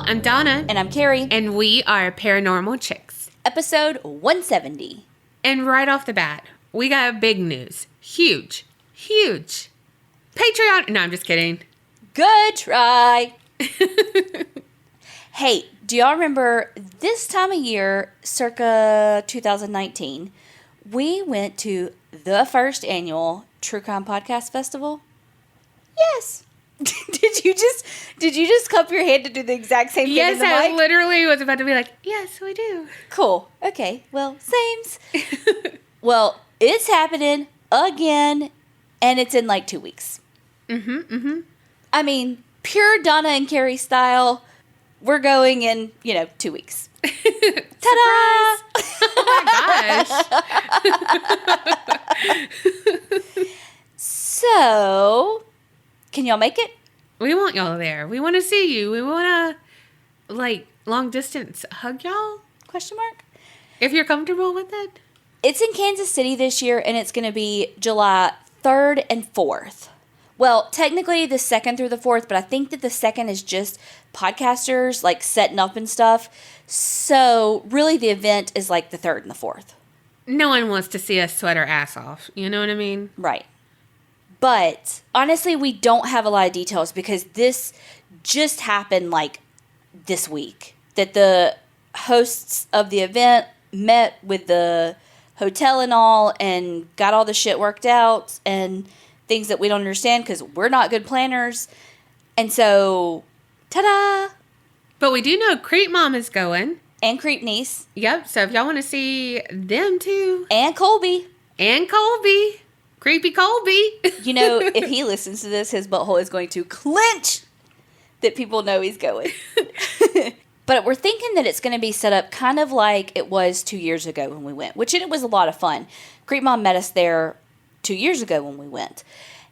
I'm Donna. And I'm Kerri. And we are Paranormal Chicks. Episode 170. And right off the bat, we got big news. Huge. Patreon. No, I'm just kidding. Good try. Hey, do y'all remember this time of year, circa 2019, we went to the first annual True Crime Podcast Festival? Yes. Did you just cup your hand to do the exact same thing? Yes, in the I mic? literally was about to be like, yes, we do. Cool. Okay. Well, sames. Well, it's happening again, and it's in like 2 weeks. I mean, pure Donna and Kerri style. We're going in, 2 weeks. Ta-da! Oh my gosh. So, can y'all make it? We want y'all there. We want to see you. We want to, long distance hug y'all? Question mark? If you're comfortable with it. It's in Kansas City this year, and it's going to be July 3rd and 4th. Well, technically the 2nd through the 4th, but I think that the 2nd is just podcasters, setting up and stuff. So, really the event is the 3rd and the 4th. No one wants to see us sweat our ass off. You know what I mean? Right. But, honestly, we don't have a lot of details because this just happened, this week. That the hosts of the event met with the hotel and all and got all the shit worked out and things that we don't understand because we're not good planners. And so, ta-da! But we do know Creep Mom is going. And Creep Niece. Yep, so if y'all want to see them too. And Colby. And Colby. Creepy Colby. If he listens to this, his butthole is going to clench that people know he's going. But we're thinking that it's going to be set up kind of like it was 2 years ago when we went, which it was a lot of fun. Creep Mom met us there 2 years ago when we went.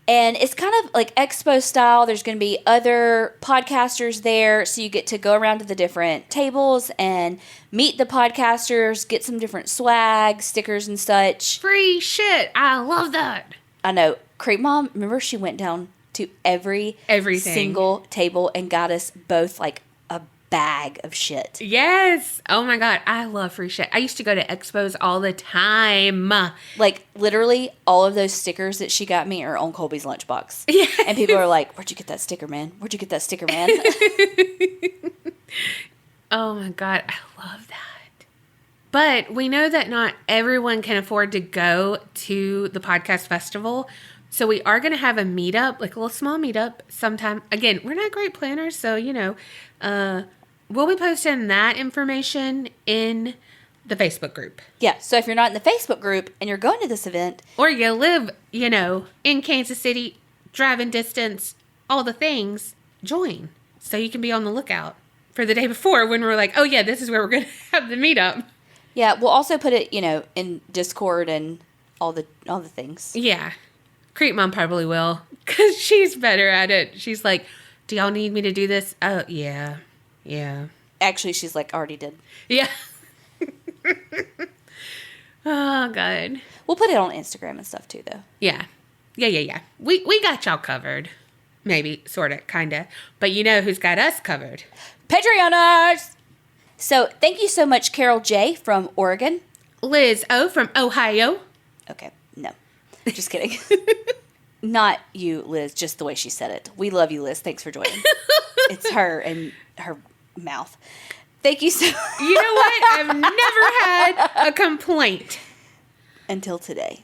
And it's kind of like expo style. There's going to be other podcasters there. So you get to go around to the different tables and meet the podcasters, get some different swag, stickers and such. Free shit. I love that. I know. Creep Mom, remember she went down to everything single table and got us both a bag of shit. Yes. Oh my God. I love free shit. I used to go to expos all the time. Literally all of those stickers that she got me are on Colby's lunchbox. Yeah. And people are like, where'd you get that sticker, man? Where'd you get that sticker, man? Oh my God. I love that. But we know that not everyone can afford to go to the podcast festival. So we are going to have a meetup, a little small meetup sometime. Again, we're not great planners. So, we'll be posting that information in the Facebook group. Yeah, so if you're not in the Facebook group and you're going to this event. Or you live, in Kansas City, driving distance, all the things, join. So you can be on the lookout for the day before when we're like, oh yeah, this is where we're going to have the meetup. Yeah, we'll also put it, in Discord and all the things. Yeah. Creep Mom probably will, because she's better at it. She's like, do y'all need me to do this? Oh, yeah. Yeah. Actually, she's already did. Yeah. Oh, God. We'll put it on Instagram and stuff, too, though. Yeah. Yeah. We got y'all covered. Maybe, sort of, kind of. But you know who's got us covered? Patreoners! So, thank you so much, Carol J. from Oregon. Liz O. from Ohio. Okay, no. Just kidding. Not you, Liz, just the way she said it. We love you, Liz. Thanks for joining. It's her and her mouth. Thank you so much. You know what? I've never had a complaint. Until today.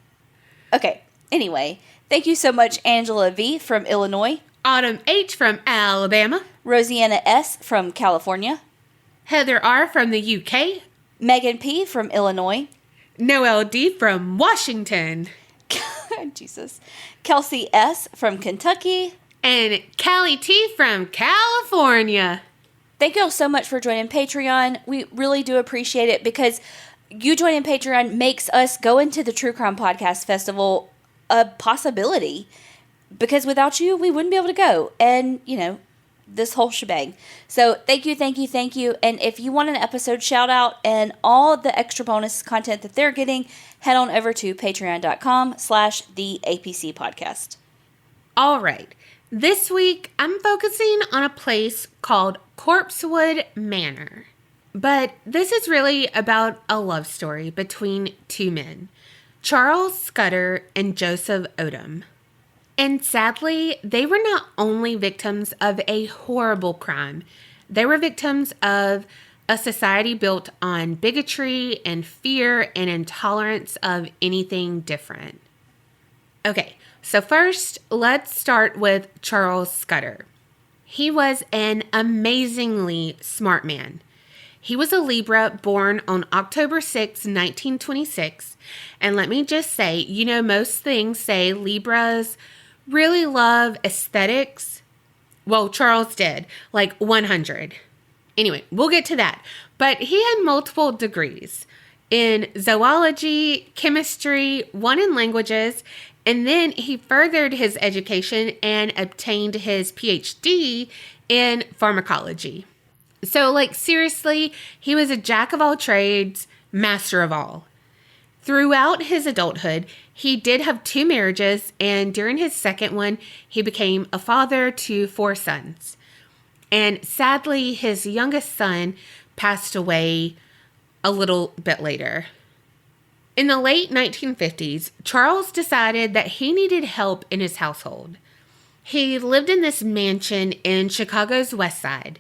Okay, anyway. Thank you so much, Angela V. from Illinois. Autumn H. from Alabama. Rosianna S. from California. Heather R. from the UK. Megan P. from Illinois. Noelle D. from Washington. Jesus. Kelsey S. from Kentucky. And Callie T. from California. Thank you all so much for joining Patreon. We really do appreciate it because you joining Patreon makes us go into the True Crime Podcast Festival a possibility. Because without you, we wouldn't be able to go. And, this whole shebang. So thank you. And if you want an episode shout out and all the extra bonus content that they're getting, head on over to patreon.com/theapcpodcast. All right. This week, I'm focusing on a place called Corpsewood Manor. But this is really about a love story between two men, Charles Scudder and Joseph Odom. And sadly, they were not only victims of a horrible crime, they were victims of a society built on bigotry and fear and intolerance of anything different. Okay, so first, let's start with Charles Scudder. He was an amazingly smart man. He was a Libra born on October 6, 1926. And let me just say, most things say Libras really love aesthetics. Well, Charles did, like 100. Anyway, we'll get to that. But he had multiple degrees in zoology, chemistry, one in languages, and then he furthered his education and obtained his PhD in pharmacology. So, seriously, he was a jack of all trades, master of all. Throughout his adulthood, he did have 2 marriages, and during his second one, he became a father to 4 sons. And sadly, his youngest son passed away a little bit later. In the late 1950s, Charles decided that he needed help in his household. He lived in this mansion in Chicago's West Side.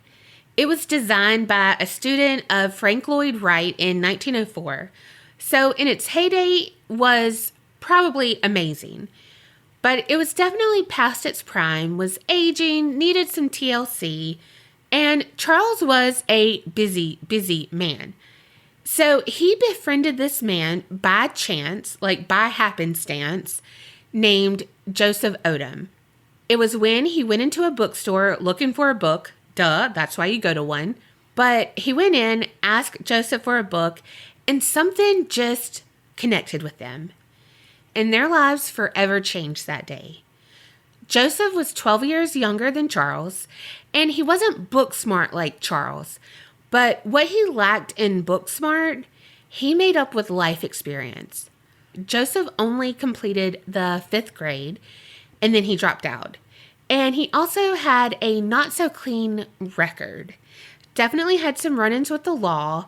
It was designed by a student of Frank Lloyd Wright in 1904. So in its heyday was probably amazing. But it was definitely past its prime, was aging, needed some TLC, and Charles was a busy man. So he befriended this man by chance, by happenstance, named Joseph Odom. It was when he went into a bookstore looking for a book. Duh, that's why you go to one. But he went in, asked Joseph for a book, and something just connected with them. And their lives forever changed that day. Joseph was 12 years younger than Charles, and he wasn't book smart like Charles. But what he lacked in book smart, he made up with life experience. Joseph only completed the 5th grade, and then he dropped out. And he also had a not-so-clean record. Definitely had some run-ins with the law,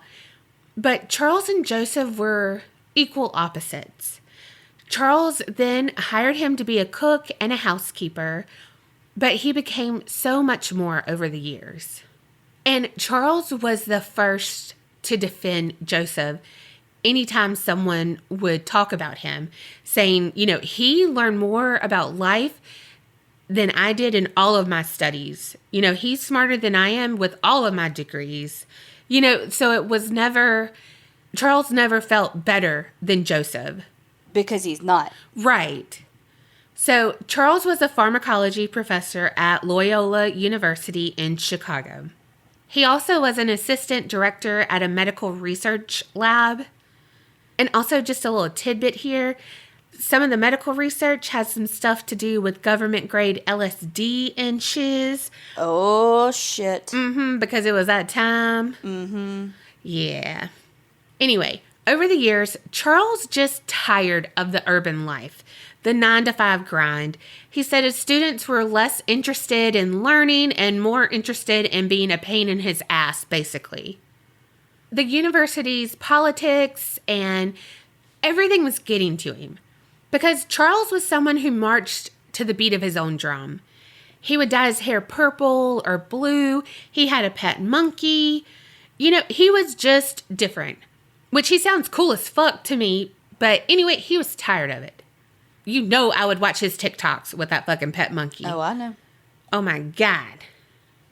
but Charles and Joseph were equal opposites. Charles then hired him to be a cook and a housekeeper, but he became so much more over the years. And Charles was the first to defend Joseph anytime someone would talk about him, saying, he learned more about life than I did in all of my studies. He's smarter than I am with all of my degrees. So it was Charles never felt better than Joseph. Because he's not. Right. So Charles was a pharmacology professor at Loyola University in Chicago. He also was an assistant director at a medical research lab. And also just a little tidbit here. Some of the medical research has some stuff to do with government grade LSD and shiz. Oh, shit. Because it was that time. Yeah. Anyway, over the years, Charles just tired of the urban life, the 9-to-5 grind. He said his students were less interested in learning and more interested in being a pain in his ass, basically. The university's politics and everything was getting to him. Because Charles was someone who marched to the beat of his own drum. He would dye his hair purple or blue. He had a pet monkey. He was just different. Which he sounds cool as fuck to me. But anyway, he was tired of it. I would watch his TikToks with that fucking pet monkey. Oh, I know. Oh my God.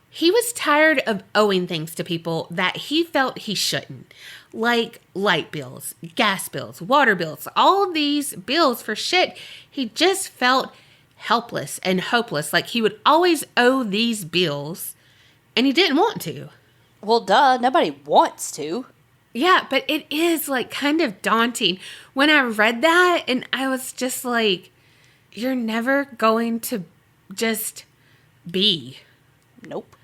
He was tired of owing things to people that he felt he shouldn't. Like light bills, gas bills, water bills, all these bills for shit. He just felt helpless and hopeless. Like he would always owe these bills and he didn't want to. Well, duh, nobody wants to. Yeah, but it is kind of daunting. When I read that and I was just like, you're never going to just be. Nope.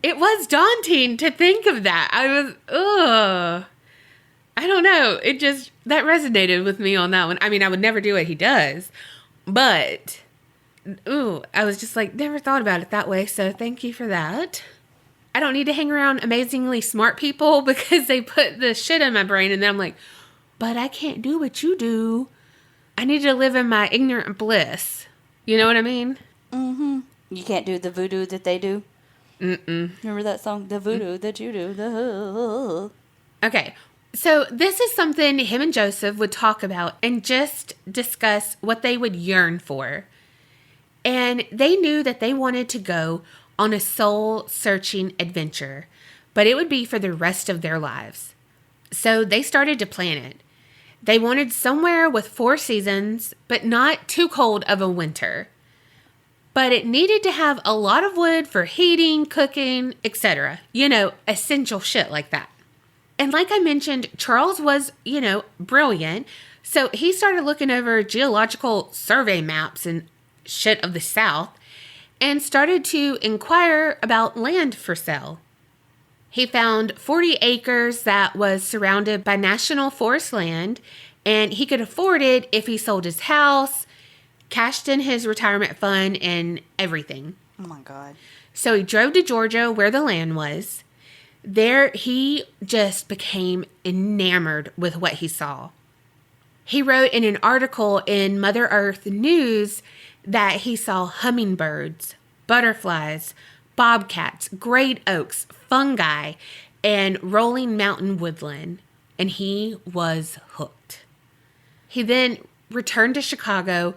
It was daunting to think of that. I was, I don't know. That resonated with me on that one. I mean, I would never do what he does, but I was just like, never thought about it that way. So thank you for that. I don't need to hang around amazingly smart people because they put the shit in my brain. And then I'm like, but I can't do what you do. I need to live in my ignorant bliss. You know what I mean? Mm-hmm. You can't do the voodoo that they do? Mm-mm. Remember that song? The voodoo that you do. Okay. So this is something him and Joseph would talk about and just discuss what they would yearn for. And they knew that they wanted to go on a soul-searching adventure, but it would be for the rest of their lives. So they started to plan it. They wanted somewhere with 4 seasons, but not too cold of a winter. But it needed to have a lot of wood for heating, cooking, etc. Essential shit like that. And like I mentioned, Charles was, brilliant. So he started looking over geological survey maps and shit of the South and started to inquire about land for sale. He found 40 acres that was surrounded by national forest land, and he could afford it if he sold his house, cashed in his retirement fund, and everything. Oh my God. So he drove to Georgia where the land was. There, he just became enamored with what he saw. He wrote in an article in Mother Earth News that he saw hummingbirds, butterflies, bobcats, great oaks, fungi, and rolling mountain woodland, and he was hooked. He then returned to Chicago,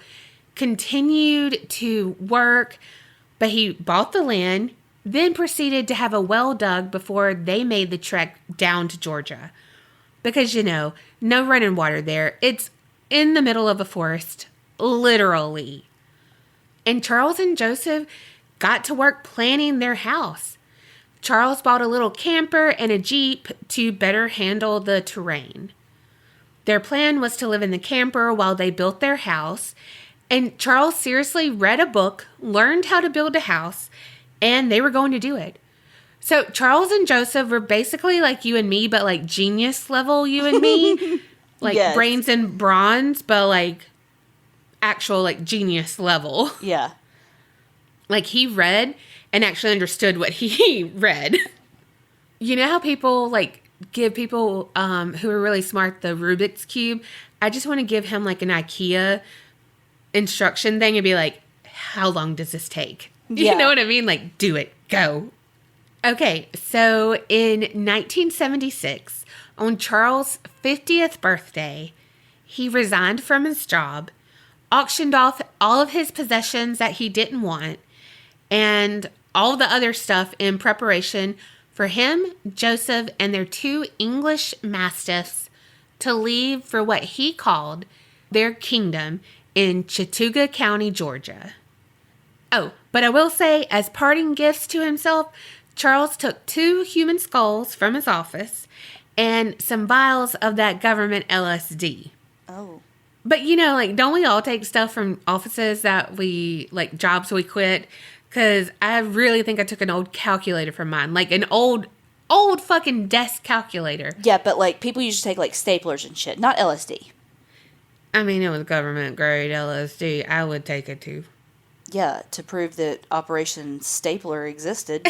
continued to work, but he bought the land, then proceeded to have a well dug before they made the trek down to Georgia. Because, no running water there. It's in the middle of a forest, literally. And Charles and Joseph got to work planning their house. Charles bought a little camper and a Jeep to better handle the terrain. Their plan was to live in the camper while they built their house. And Charles seriously read a book, learned how to build a house, and they were going to do it. So Charles and Joseph were basically like you and me, but like genius level you and me. Like yes. Brains and bronze, but like actual like genius level. Yeah. Like he read and actually understood what he read. You know how people like give people who are really smart the Rubik's Cube? I just want to give him like an IKEA instruction thing and be like, how long does this take? Yeah. You know what I mean? Like, do it. Go. Okay, so in 1976, on Charles' 50th birthday, he resigned from his job, auctioned off all of his possessions that he didn't want, and all the other stuff in preparation for him, Joseph, and their 2 English mastiffs to leave for what he called their kingdom in Chattooga County, Georgia. Oh, but I will say, as parting gifts to himself, Charles took 2 human skulls from his office and some vials of that government LSD. Oh. But, don't we all take stuff from offices that we, like, jobs we quit? Because I really think I took an old calculator from mine. Like, an old fucking desk calculator. Yeah, but, like, people usually take, like, staplers and shit, not LSD. I mean, it was government grade LSD. I would take it, too. Yeah, to prove that Operation Stapler existed.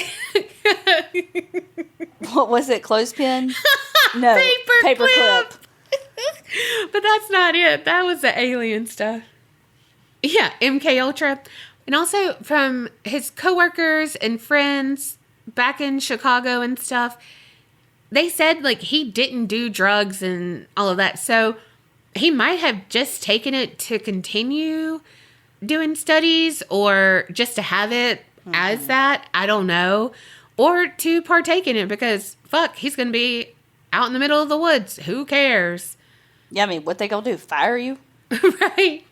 What was it? Clothespin? No, paper clip. But that's not it. That was the alien stuff. Yeah, MK Ultra. And also from his coworkers and friends back in Chicago and stuff, they said like he didn't do drugs and all of that. So he might have just taken it to continue doing studies or just to have it as that. I don't know. Or to partake in it because, fuck, he's going to be out in the middle of the woods. Who cares? Yeah, I mean, what they going to do? Fire you? Right.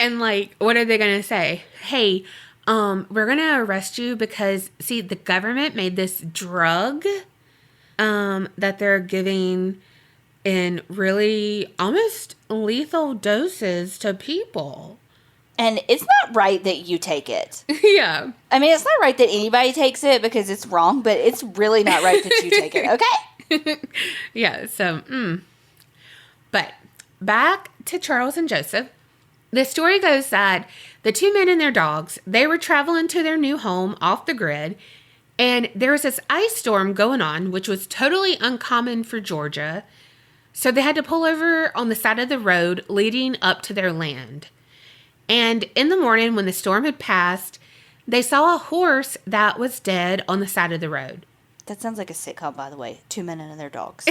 And, like, what are they going to say? Hey, we're going to arrest you because, see, the government made this drug that they're giving in really almost lethal doses to people. And it's not right that you take it. Yeah. I mean, it's not right that anybody takes it because it's wrong, but it's really not right that you take it, okay? Yeah, so, But back to Charles and Joseph. The story goes that the two men and their dogs, they were traveling to their new home off the grid, and there was this ice storm going on, which was totally uncommon for Georgia. So they had to pull over on the side of the road leading up to their land. And in the morning, when the storm had passed, they saw a horse that was dead on the side of the road. That sounds like a sitcom, by the way. Two men and their dogs.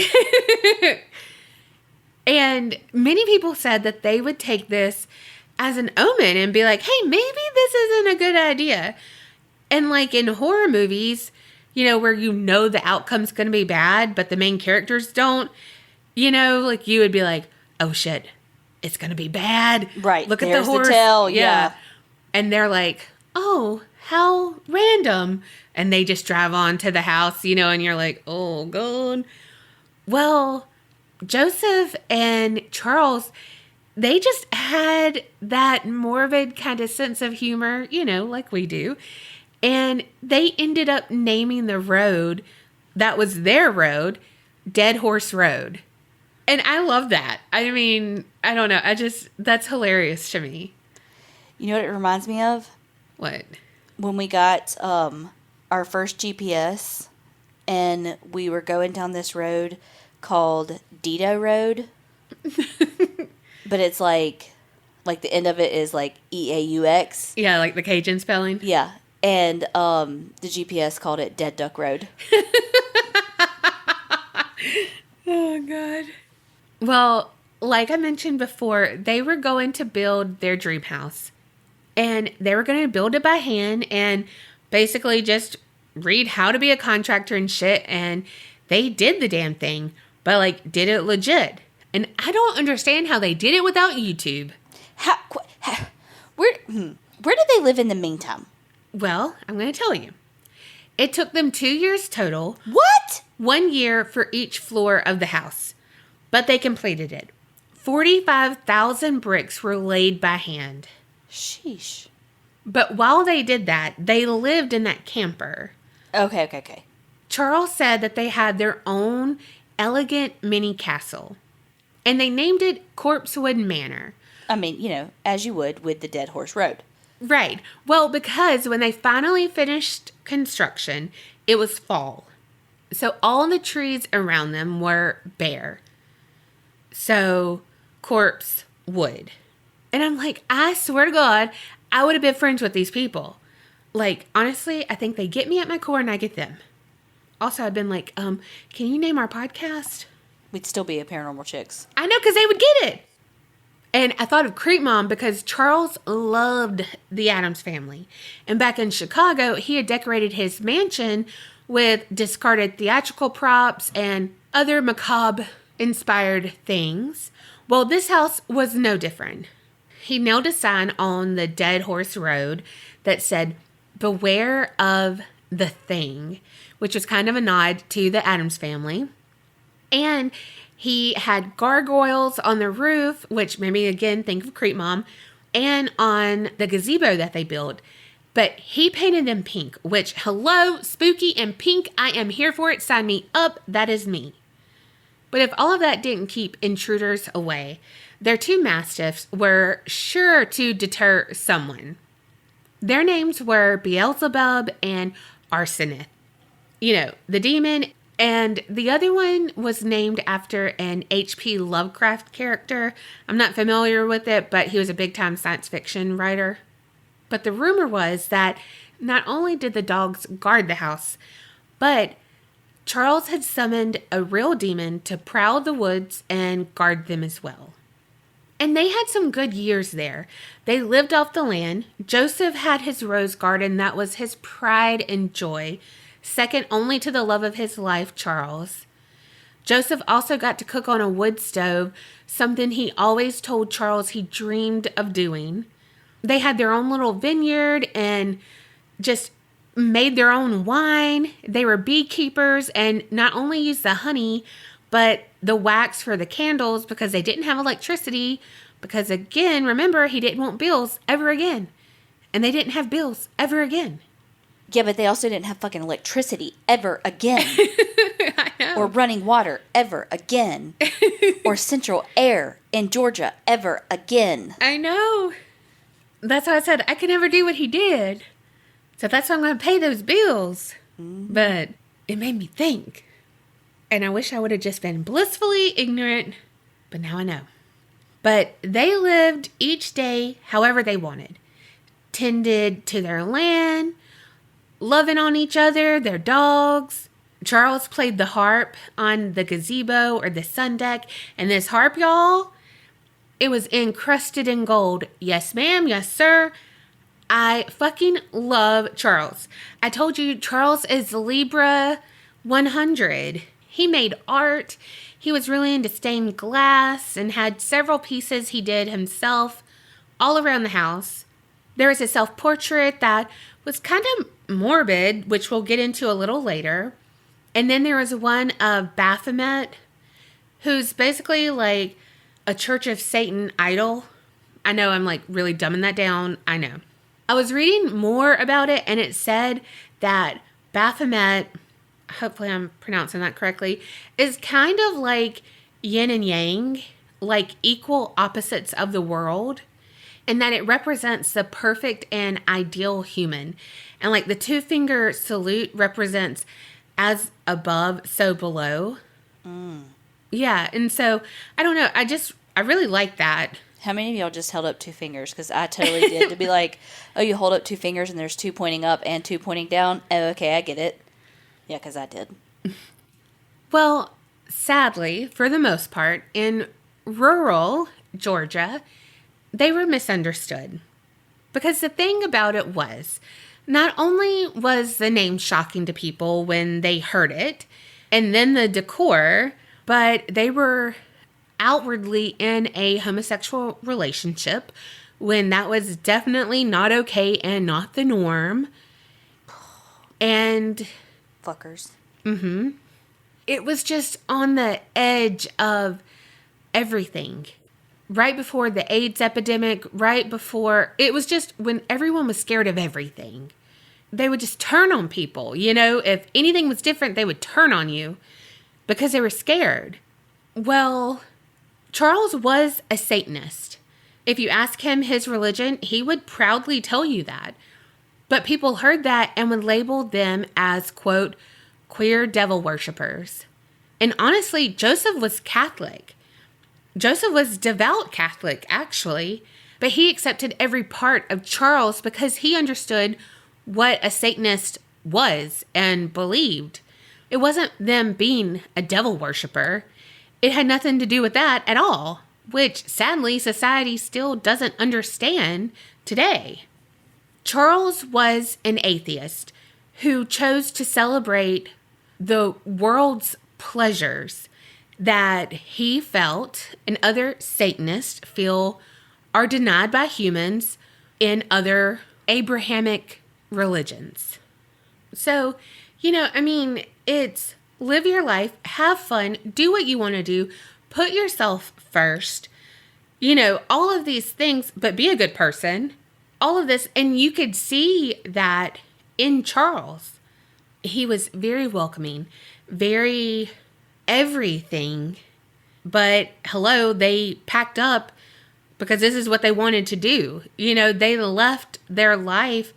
And many people said that they would take this as an omen and be like, hey, maybe this isn't a good idea. And like in horror movies, you know, where you know the outcome's going to be bad, but the main characters don't, you know, like you would be like, oh shit, it's going to be bad. Right. Look at the horse. The tail. Yeah. And they're like, oh, how random. And they just drive on to the house, you know, and you're like, oh God. Well, Joseph and Charles, they just had that morbid kind of sense of humor, you know, like we do. And they ended up naming the road that was their road, Dead Horse Road. And I love that. I mean, I don't know. That's hilarious to me. You know what it reminds me of? What? When we got our first GPS and we were going down this road called Dido Road. But it's like the end of it is like EAUX. Yeah, like the Cajun spelling. Yeah. And the GPS called it Dead Duck Road. Oh, God. Well, like I mentioned before, they were going to build their dream house. And they were going to build it by hand and basically just read how to be a contractor and shit. And they did the damn thing, but like did it legit. And I don't understand how they did it without YouTube. Where did they live in the meantime? Well, I'm going to tell you. It took them 2 years total. What? 1 year for each floor of the house. But they completed it. 45,000 bricks were laid by hand. Sheesh. But while they did that, they lived in that camper. Okay. Charles said that they had their own elegant mini castle. And they named it Corpsewood Manor. I mean, you know, as you would with the Dead Horse Road. Right. Well, because when they finally finished construction, it was fall. So all the trees around them were bare. So, corpse wood. And I'm like, I swear to God, I would have been friends with these people. Like, honestly, I think they get me at my core and I get them. Also, I've been like, can you name our podcast? We'd still be a Paranormal Chicks. I know, because they would get it. And I thought of Creep Mom because Charles loved the Addams Family. And back in Chicago, he had decorated his mansion with discarded theatrical props and other macabre-inspired things. Well, this house was no different. He nailed a sign on the Dead Horse Road that said, "Beware of the Thing," which was kind of a nod to the Addams Family. And he had gargoyles on the roof, which made me again think of Creep Mom, and on the gazebo that they built. But he painted them pink, which, hello, spooky and pink, I am here for it. Sign me up. That is me. But if all of that didn't keep intruders away, their two mastiffs were sure to deter someone. Their names were Beelzebub and Arsonith. You know, the demon. And the other one was named after an H.P. Lovecraft character. I'm not familiar with it, but he was a big-time science fiction writer. But the rumor was that not only did the dogs guard the house, but Charles had summoned a real demon to prowl the woods and guard them as well. And they had some good years there. They lived off the land. Joseph had his rose garden that was his pride and joy, second only to the love of his life, Charles. Joseph also got to cook on a wood stove, something he always told Charles he dreamed of doing. They had their own little vineyard and just made their own wine. They were beekeepers and not only used the honey, but the wax for the candles because they didn't have electricity. Because again, remember, he didn't want bills ever again. And they didn't have bills ever again. Yeah, but they also didn't have fucking electricity ever again. I know. Or running water ever again. Or central air in Georgia ever again. I know. That's why I said I could never do what he did. So that's why I'm going to pay those bills. Mm-hmm. But it made me think. And I wish I would have just been blissfully ignorant. But now I know. But they lived each day however they wanted. Tended to their land. Loving on each other, their dogs. Charles played the harp on the gazebo or the sun deck. And this harp, y'all, it was encrusted in gold. Yes, ma'am. Yes, sir. I fucking love Charles. I told you Charles is Libra 100. He made art. He was really into stained glass and had several pieces he did himself all around the house. There was a self-portrait that was kind of morbid, which we'll get into a little later. And then there was one of Baphomet, who's basically like a Church of Satan idol. I know I'm like really dumbing that down. I know. I was reading more about it and it said that Baphomet, hopefully I'm pronouncing that correctly, is kind of like yin and yang, like equal opposites of the world. And that it represents the perfect and ideal human. And like the 2-finger salute represents as above, so below. Mm. Yeah. And so, I don't know. I really like that. How many of y'all just held up 2 fingers? Because I totally did. To be like, oh, you hold up 2 fingers and there's 2 pointing up and 2 pointing down. Oh, okay, I get it. Yeah, because I did. Well, sadly, for the most part, in rural Georgia, they were misunderstood. Because the thing about it was, not only was the name shocking to people when they heard it, and then the decor, but they were outwardly in a homosexual relationship when that was definitely not okay and not the norm. And fuckers. Mm-hmm. It was just on the edge of everything. Right before the AIDS epidemic, right before, it was just when everyone was scared of everything. They would just turn on people, you know? If anything was different, they would turn on you because they were scared. Well, Charles was a Satanist. If you ask him his religion, he would proudly tell you that. But people heard that and would label them as, quote, queer devil worshippers. And honestly, Joseph was Catholic. Joseph was devout Catholic, actually. But he accepted every part of Charles because he understood what a Satanist was and believed. It wasn't them being a devil worshiper. It had nothing to do with that at all, which sadly society still doesn't understand today. Charles was an atheist who chose to celebrate the world's pleasures that he felt and other Satanists feel are denied by humans in other Abrahamic religions. So, it's live your life, have fun, do what you want to do, put yourself first, all of these things, but be a good person, all of this. And you could see that in Charles. He was very welcoming, very everything, but hello, they packed up because this is what they wanted to do. They left their life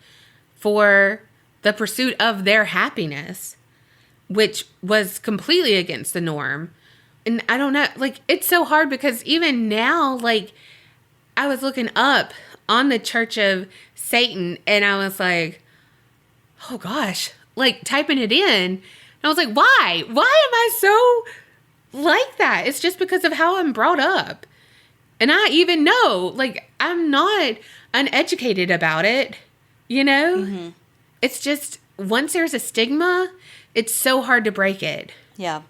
for the pursuit of their happiness, which was completely against the norm. And I don't know, it's so hard because even now, I was looking up on the Church of Satan and I was like, oh gosh, typing it in. And I was like, why? Why am I so like that? It's just because of how I'm brought up. And I even know, I'm not uneducated about it. Mm-hmm. It's just, once there's a stigma, it's so hard to break it. Yeah.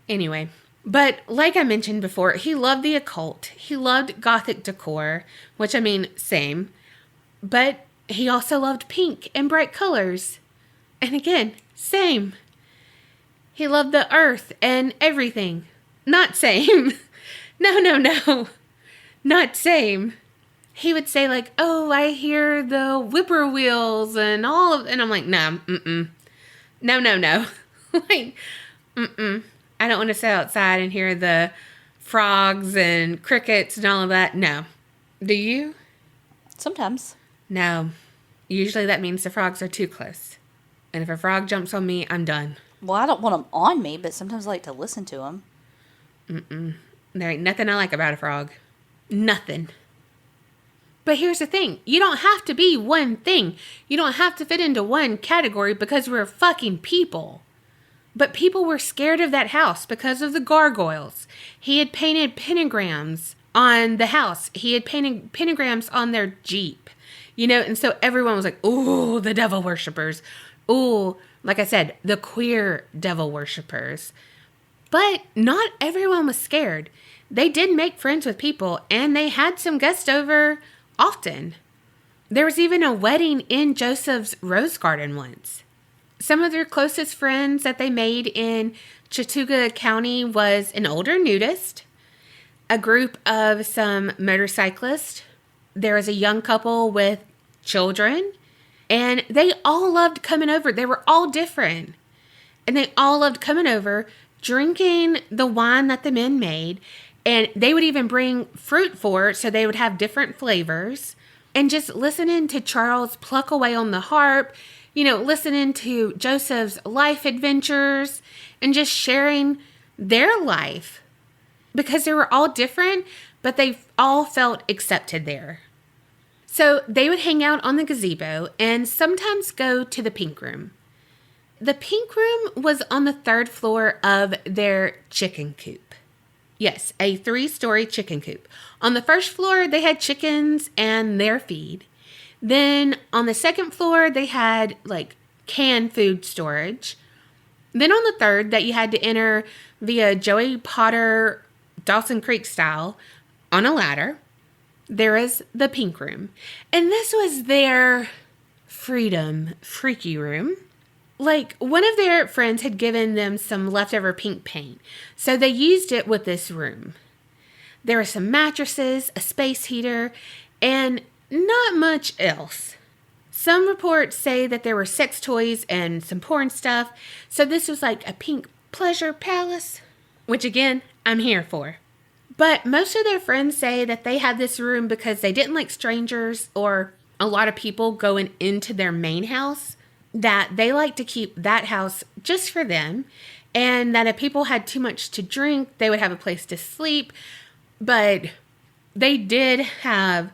Anyway, but like I mentioned before, he loved the occult. He loved Gothic decor, which same. But he also loved pink and bright colors. And again, same. He loved the earth and everything. Not same. No. Not same. He would say oh, I hear the whippoorwills and all of, and I'm like, no, No. I don't want to sit outside and hear the frogs and crickets and all of that. No. Do you? Sometimes. No. Usually that means the frogs are too close. And if a frog jumps on me, I'm done. Well, I don't want them on me, but sometimes I like to listen to them. There ain't nothing I like about a frog. Nothing. But here's the thing. You don't have to be one thing. You don't have to fit into one category because we're fucking people. But people were scared of that house because of the gargoyles. He had painted pentagrams on the house. He had painted pentagrams on their Jeep. And so everyone was like, ooh, the devil worshippers. Ooh, like I said, the queer devil worshippers. But not everyone was scared. They did make friends with people, and they had some guests over often. There was even a wedding in Joseph's rose garden once. Some of their closest friends that they made in Chattooga County was an older nudist, a group of some motorcyclists. There was a young couple with children, and they all loved coming over. They were all different, and they all loved coming over, drinking the wine that the men made, and they would even bring fruit for it, so they would have different flavors, and just listening to Charles pluck away on the harp, listening to Joseph's life adventures, and just sharing their life, because they were all different, but they all felt accepted there. So they would hang out on the gazebo and sometimes go to the pink room. The pink room was on the 3rd floor of their chicken coop. Yes, a 3-story chicken coop. On the 1st floor, they had chickens and their feed. Then on the 2nd floor, they had canned food storage. Then on the 3rd, that you had to enter via Joey Potter, Dawson Creek style, on a ladder, there is the pink room. And this was their freedom freaky room. One of their friends had given them some leftover pink paint, so they used it with this room. There were some mattresses, a space heater, and not much else. Some reports say that there were sex toys and some porn stuff, so this was like a pink pleasure palace, which again, I'm here for. But most of their friends say that they had this room because they didn't like strangers or a lot of people going into their main house, that they like to keep that house just for them, and that if people had too much to drink, they would have a place to sleep. But they did have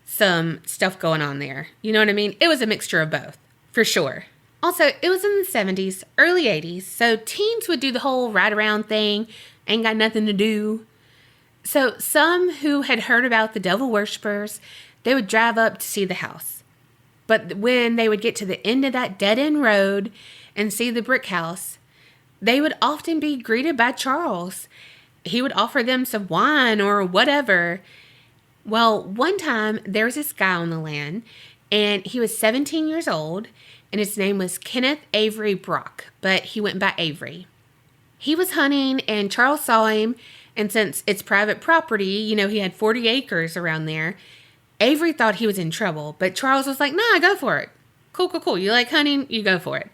some stuff going on there. You know what I mean? It was a mixture of both, for sure. Also, it was in the 70s, early 80s, so teens would do the whole ride around thing, ain't got nothing to do. So some who had heard about the devil worshippers, they would drive up to see the house. But when they would get to the end of that dead-end road and see the brick house, they would often be greeted by Charles. He would offer them some wine or whatever. Well, one time, there was this guy on the land, and he was 17 years old, and his name was Kenneth Avery Brock, but he went by Avery. He was hunting, and Charles saw him, and since it's private property, he had 40 acres around there, Avery thought he was in trouble, but Charles was like, nah, go for it. Cool. You like hunting? You go for it.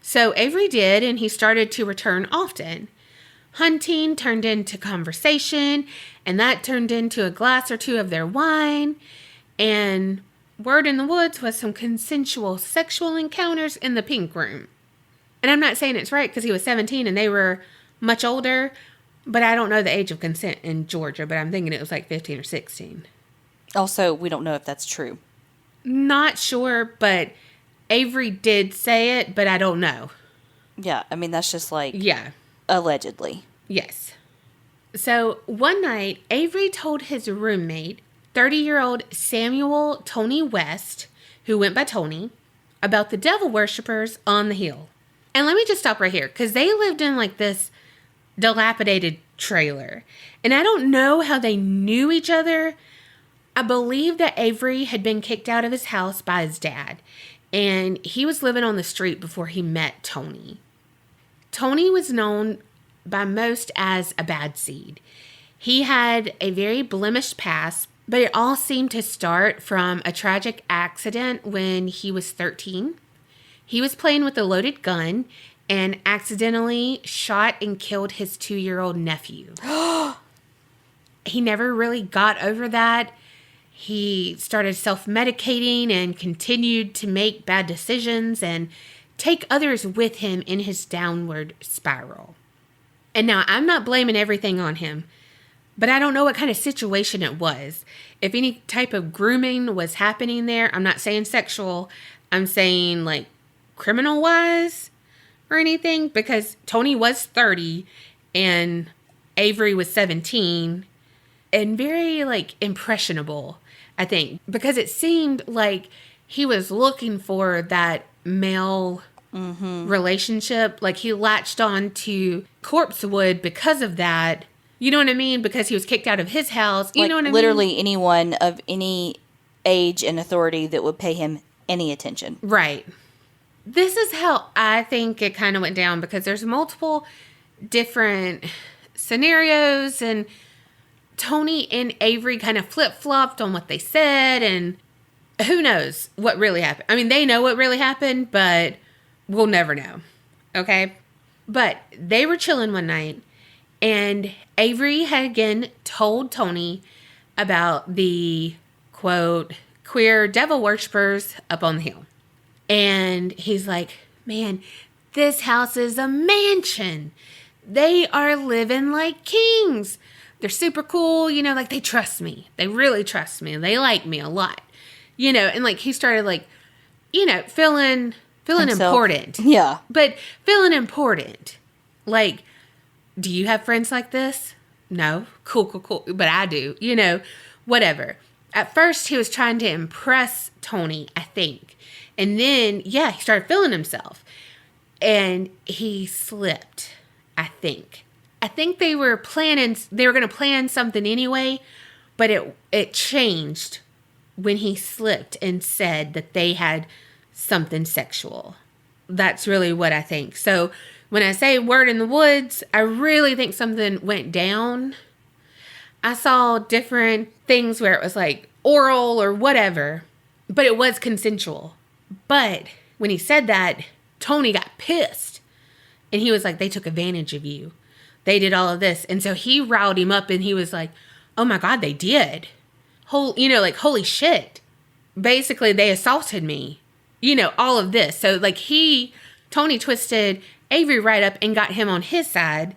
So Avery did, and he started to return often. Hunting turned into conversation, and that turned into a glass or two of their wine, and word in the woods was some consensual sexual encounters in the pink room. And I'm not saying it's right because he was 17 and they were much older, but I don't know the age of consent in Georgia, but I'm thinking it was like 15 or 16. Also, we don't know if that's true. Not sure, but Avery did say it, but I don't know. Yeah, I mean, that's just yeah. Allegedly. Yes. So one night, Avery told his roommate, 30-year-old Samuel Tony West, who went by Tony, about the devil worshippers on the hill. And let me just stop right here, because they lived in this dilapidated trailer. And I don't know how they knew each other. I believe that Avery had been kicked out of his house by his dad, and he was living on the street before he met Tony. Tony was known by most as a bad seed. He had a very blemished past, but it all seemed to start from a tragic accident when he was 13. He was playing with a loaded gun and accidentally shot and killed his 2-year-old nephew. he never really got over that. He started self-medicating and continued to make bad decisions and take others with him in his downward spiral. And now I'm not blaming everything on him, but I don't know what kind of situation it was. If any type of grooming was happening there, I'm not saying sexual, I'm saying like criminal-wise or anything, because Tony was 30 and Avery was 17 and very like impressionable, I think, because it seemed like he was looking for that male relationship. Like he latched on to Corpsewood because of that. You know what I mean? Because he was kicked out of his house. You know what I mean? Literally anyone of any age and authority that would pay him any attention. Right. This is how I think it kind of went down, because there's multiple different scenarios, and Tony and Avery kind of flip-flopped on what they said, and who knows what really happened. I mean, they know what really happened, but we'll never know. Okay? But they were chilling one night, and Avery had again told Tony about the, quote, queer devil worshippers up on the hill. And he's like, man, this house is a mansion. They are living like kings. They're super cool. You know, like they trust me. They really trust me. They like me a lot. You know, and like he started like, you know, feeling important. Yeah. But feeling important. Like, do you have friends like this? No. Cool. But I do. You know, whatever. At first, he was trying to impress Tony, I think. And then, yeah, he started feeling himself. And he slipped, I think. I think they were going to plan something anyway, but it changed when he slipped and said that they had something sexual. That's really what I think. So when I say word in the woods, I really think something went down. I saw different things where it was like oral or whatever, but it was consensual. But when he said that, Tony got pissed. And he was like, they took advantage of you. They did all of this. And so he riled him up and he was like, oh my God, they did. Holy shit. Basically, they assaulted me. You know, all of this. So like Tony twisted Avery right up and got him on his side,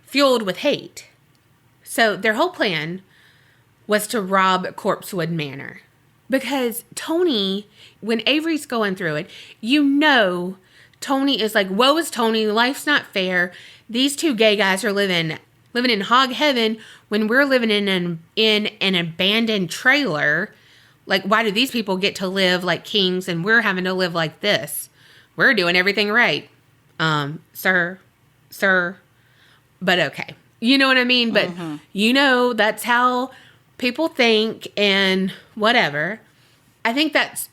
fueled with hate. So their whole plan was to rob Corpsewood Manor. Because Tony, when Avery's going through it, you know Tony is like, woe is Tony, life's not fair. These two gay guys are living in hog heaven when we're living in an abandoned trailer. Like, why do these people get to live like kings and we're having to live like this? We're doing everything right. Sir. But okay. You know what I mean? But you know, that's how people think and whatever. I think that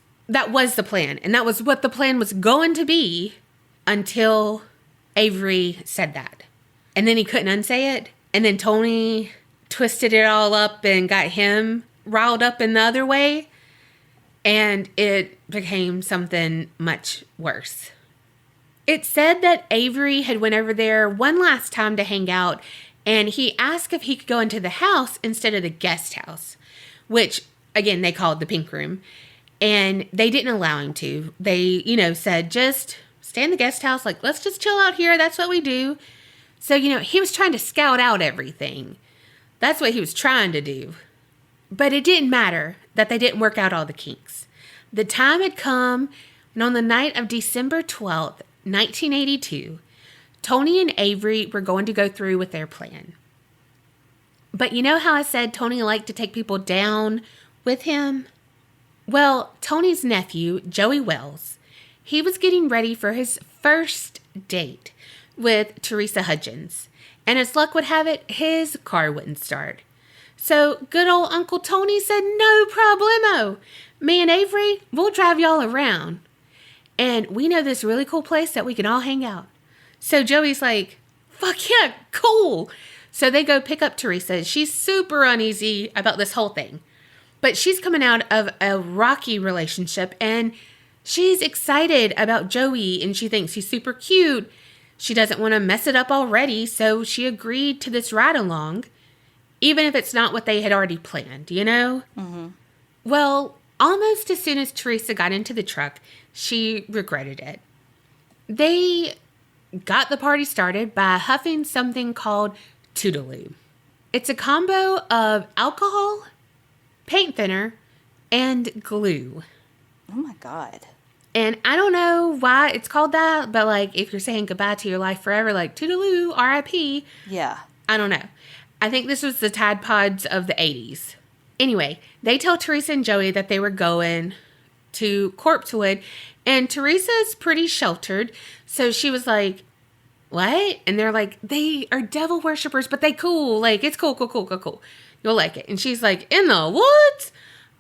was the plan. And that was what the plan was going to be until Avery said that. And then he couldn't unsay it. And then Tony twisted it all up and got him riled up in the other way. And it became something much worse. It said that Avery had went over there one last time to hang out, and he asked if he could go into the house instead of the guest house, which, again, they called the pink room. And they didn't allow him to. They, said, just stay in the guest house. Like, let's just chill out here. That's what we do. So, he was trying to scout out everything. That's what he was trying to do. But it didn't matter that they didn't work out all the kinks. The time had come, and on the night of December 12th, 1982, Tony and Avery were going to go through with their plan. But you know how I said Tony liked to take people down with him? Well, Tony's nephew, Joey Wells, he was getting ready for his first date with Teresa Hudgens. And as luck would have it, his car wouldn't start. So good old Uncle Tony said, no problemo. Me and Avery, we'll drive y'all around. And we know this really cool place that we can all hang out. So Joey's like, fuck yeah, cool. So they go pick up Teresa. She's super uneasy about this whole thing. But she's coming out of a rocky relationship and she's excited about Joey and she thinks he's super cute. She doesn't want to mess it up already, so she agreed to this ride along. even if it's not what they had already planned, you know? Mm-hmm. Well, almost as soon as Teresa got into the truck, she regretted it. They got the party started by huffing something called Toodaloo. It's a combo of alcohol, paint thinner, and glue. Oh my God. And I don't know why it's called that, but like if you're saying goodbye to your life forever, like Toodaloo, R.I.P. Yeah. I don't know. I think this was the Tide Pods of the 80s. Anyway, they tell Teresa and Joey that they were going to Corpsewood, and Teresa's pretty sheltered, so she was like, what? And they're like, they are devil worshippers, but they cool. Like, it's cool. You'll like it. And she's like, in the woods?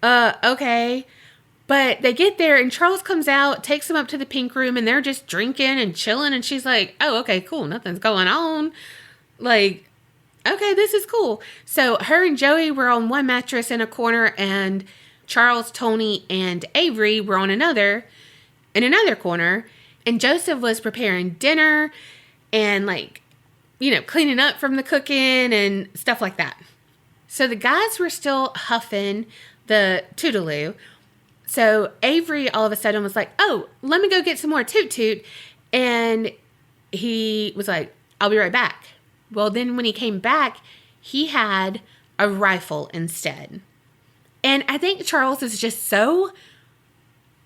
Okay. But they get there, and Charles comes out, takes them up to the pink room, and they're just drinking and chilling, and she's like, oh, okay, cool. Nothing's going on. Like, okay, this is cool. So her and Joey were on one mattress in a corner, and Charles, Tony, and Avery were on another corner. And Joseph was preparing dinner and, like, you know, cleaning up from the cooking and stuff like that. So the guys were still huffing the Toodaloo. So Avery all of a sudden was like, oh, let me go get some more Toot Toot. And he was like, I'll be right back. Well, then when he came back, he had a rifle instead. And I think Charles is just so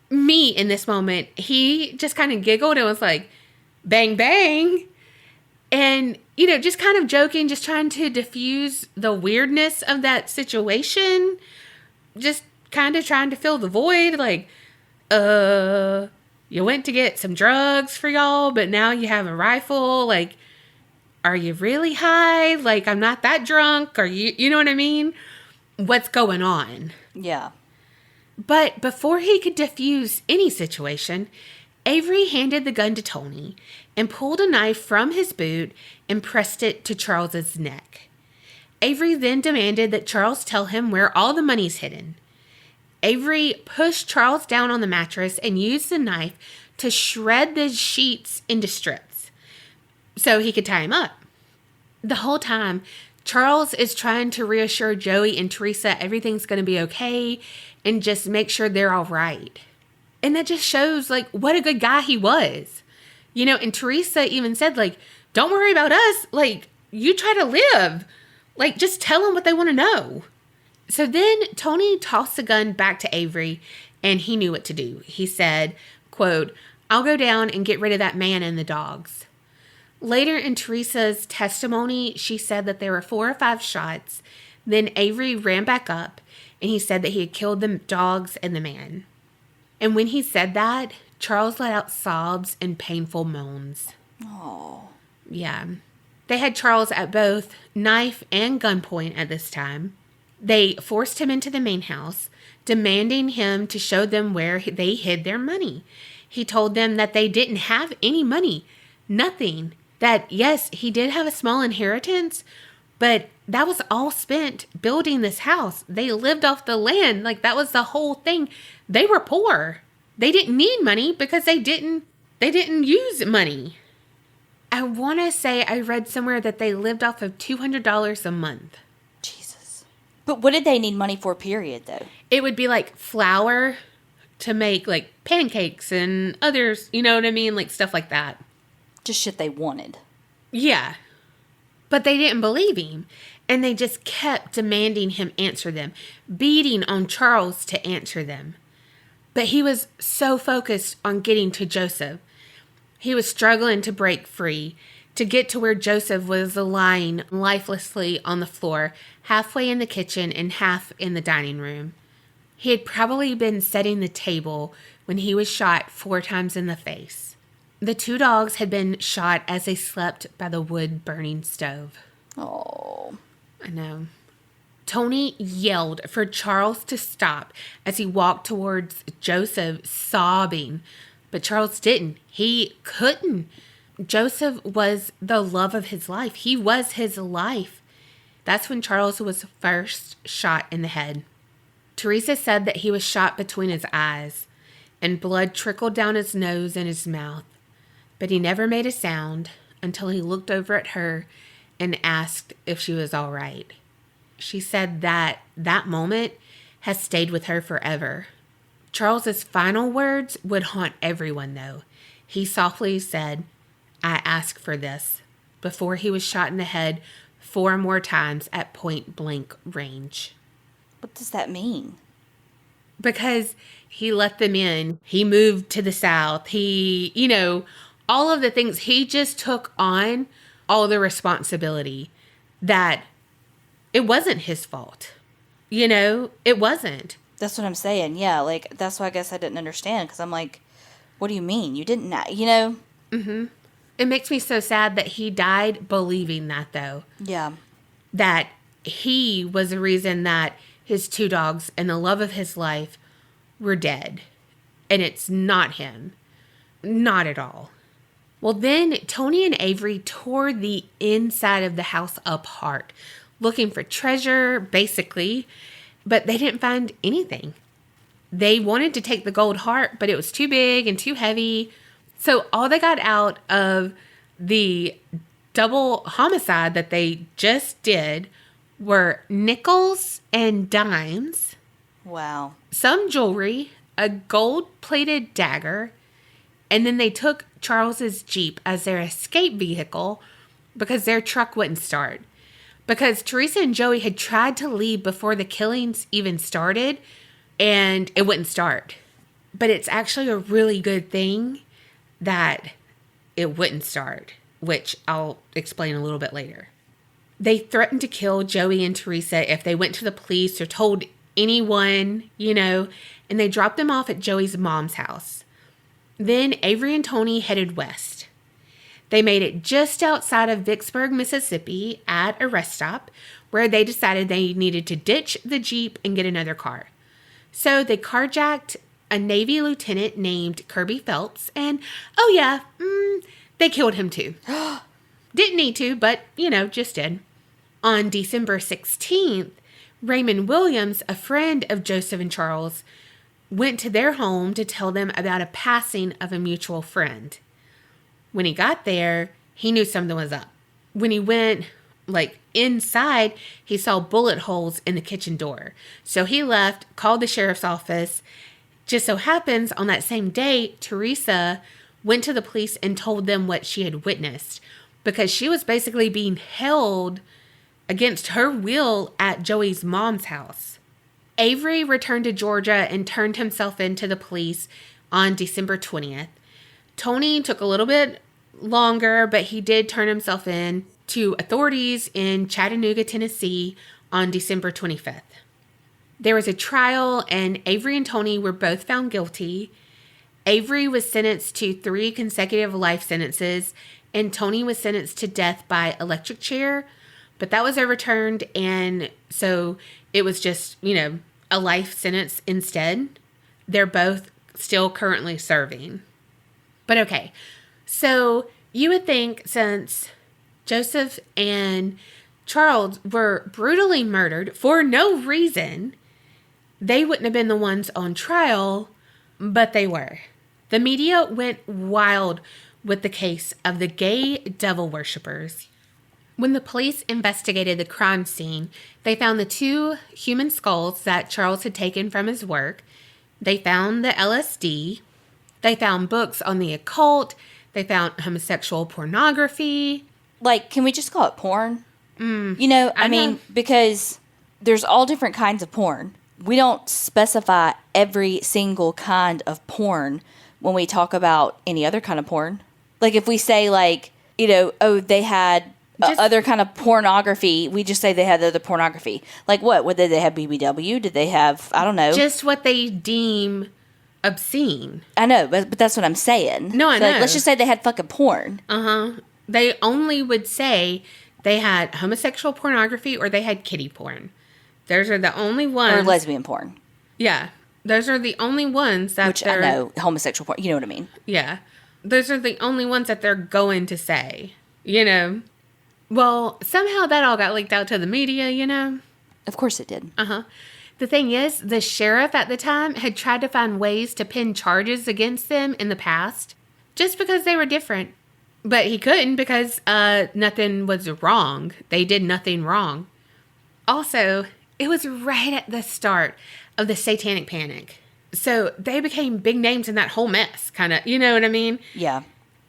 me in this moment. He just kind of giggled and was like, bang, bang. And, you know, just kind of joking, just trying to diffuse the weirdness of that situation. Just kind of trying to fill the void. Like, you went to get some drugs for y'all, but now you have a rifle. Like, are you really high? Like, I'm not that drunk. Are you know what I mean? What's going on? Yeah. But before he could diffuse any situation, Avery handed the gun to Tony and pulled a knife from his boot and pressed it to Charles's neck. Avery then demanded that Charles tell him where all the money's hidden. Avery pushed Charles down on the mattress and used the knife to shred the sheets into strips so he could tie him up. The whole time, Charles is trying to reassure Joey and Teresa everything's going to be okay and just make sure they're all right. And that just shows, like, what a good guy he was. You know, and Teresa even said, like, don't worry about us. Like, you try to live. Like, just tell them what they want to know. So then Tony tossed the gun back to Avery, and he knew what to do. He said, quote, I'll go down and get rid of that man and the dogs. Later in Teresa's testimony, she said that there were 4 or 5 shots. Then Avery ran back up, and he said that he had killed the dogs and the man. And when he said that, Charles let out sobs and painful moans. Oh. Yeah. They had Charles at both knife and gunpoint at this time. They forced him into the main house, demanding him to show them where they hid their money. He told them that they didn't have any money, nothing. That, yes, he did have a small inheritance, but that was all spent building this house. They lived off the land. Like, that was the whole thing. They were poor. They didn't need money because they didn't use money. I want to say I read somewhere that they lived off of $200 a month. Jesus. But what did they need money for, period, though? It would be like flour to make, like, pancakes and others, you know what I mean? Like, stuff like that. Just shit they wanted. Yeah. But they didn't believe him. And they just kept demanding him answer them, beating on Charles to answer them. But he was so focused on getting to Joseph. He was struggling to break free, to get to where Joseph was lying lifelessly on the floor, halfway in the kitchen and half in the dining room. He had probably been setting the table when he was shot 4 times in the face. The 2 dogs had been shot as they slept by the wood-burning stove. Oh. I know. Tony yelled for Charles to stop as he walked towards Joseph, sobbing. But Charles didn't. He couldn't. Joseph was the love of his life. He was his life. That's when Charles was first shot in the head. Teresa said that he was shot between his eyes, and blood trickled down his nose and his mouth. But he never made a sound until he looked over at her and asked if she was all right. She said that that moment has stayed with her forever. Charles's final words would haunt everyone, though. He softly said, "I ask for this," before he was shot in the head 4 more times at point blank range. What does that mean? Because he let them in. He moved to the South. He, all of the things. He just took on all the responsibility that it wasn't his fault. It wasn't. That's what I'm saying. Yeah, like, that's why I guess I didn't understand. Because I'm like, what do you mean? You didn't, Mm-hmm. It makes me so sad that he died believing that, though. Yeah. That he was the reason that his 2 dogs and the love of his life were dead. And it's not him. Not at all. Well, then Tony and Avery tore the inside of the house apart, looking for treasure, basically, but they didn't find anything. They wanted to take the gold heart, but it was too big and too heavy. So all they got out of the double homicide that they just did were nickels and dimes. Wow. Some jewelry, a gold-plated dagger, and then they took Charles's Jeep as their escape vehicle because their truck wouldn't start. Because Teresa and Joey had tried to leave before the killings even started, and it wouldn't start. But it's actually a really good thing that it wouldn't start, which I'll explain a little bit later. They threatened to kill Joey and Teresa if they went to the police or told anyone, and they dropped them off at Joey's mom's house. Then Avery and Tony headed west. They made it just outside of Vicksburg, Mississippi at a rest stop where they decided they needed to ditch the Jeep and get another car. So they carjacked a Navy lieutenant named Kirby Phelps and, they killed him too. Didn't need to, but, just did. On December 16th, Raymond Williams, a friend of Joseph and Charles, went to their home to tell them about a passing of a mutual friend. When he got there, he knew something was up. When he went, inside, he saw bullet holes in the kitchen door. So he left, called the sheriff's office. Just so happens, on that same day, Teresa went to the police and told them what she had witnessed because she was basically being held against her will at Joey's mom's house. Avery returned to Georgia and turned himself in to the police on December 20th. Tony took a little bit longer, but he did turn himself in to authorities in Chattanooga, Tennessee on December 25th. There was a trial and Avery and Tony were both found guilty. Avery was sentenced to 3 consecutive life sentences and Tony was sentenced to death by electric chair, but that was overturned and so it was just, a life sentence instead. They're both still currently serving. But okay, so you would think since Joseph and Charles were brutally murdered for no reason, they wouldn't have been the ones on trial, but they were. The media went wild with the case of the gay devil worshippers. When the police investigated the crime scene, they found the 2 human skulls that Charles had taken from his work. They found the LSD. They found books on the occult. They found homosexual pornography. Can we just call it porn? I mean, because there's all different kinds of porn. We don't specify every single kind of porn when we talk about any other kind of porn. If we say, they had other kind of pornography, we just say they had other pornography. What? Did they have BBW? Did they have, I don't know. Just what they deem obscene. I know, but that's what I'm saying. No, I know. Let's just say they had fucking porn. Uh-huh. They only would say they had homosexual pornography or they had kiddie porn. Those are the only ones. Or lesbian porn. Yeah. Those are the only ones that Which I know, homosexual porn. You know what I mean? Yeah. Those are the only ones that they're going to say, Well, somehow that all got leaked out to the media, Of course it did. Uh-huh. The thing is, the sheriff at the time had tried to find ways to pin charges against them in the past, just because they were different. But he couldn't because nothing was wrong. They did nothing wrong. Also, it was right at the start of the satanic panic. So they became big names in that whole mess, kind of, you know what I mean? Yeah.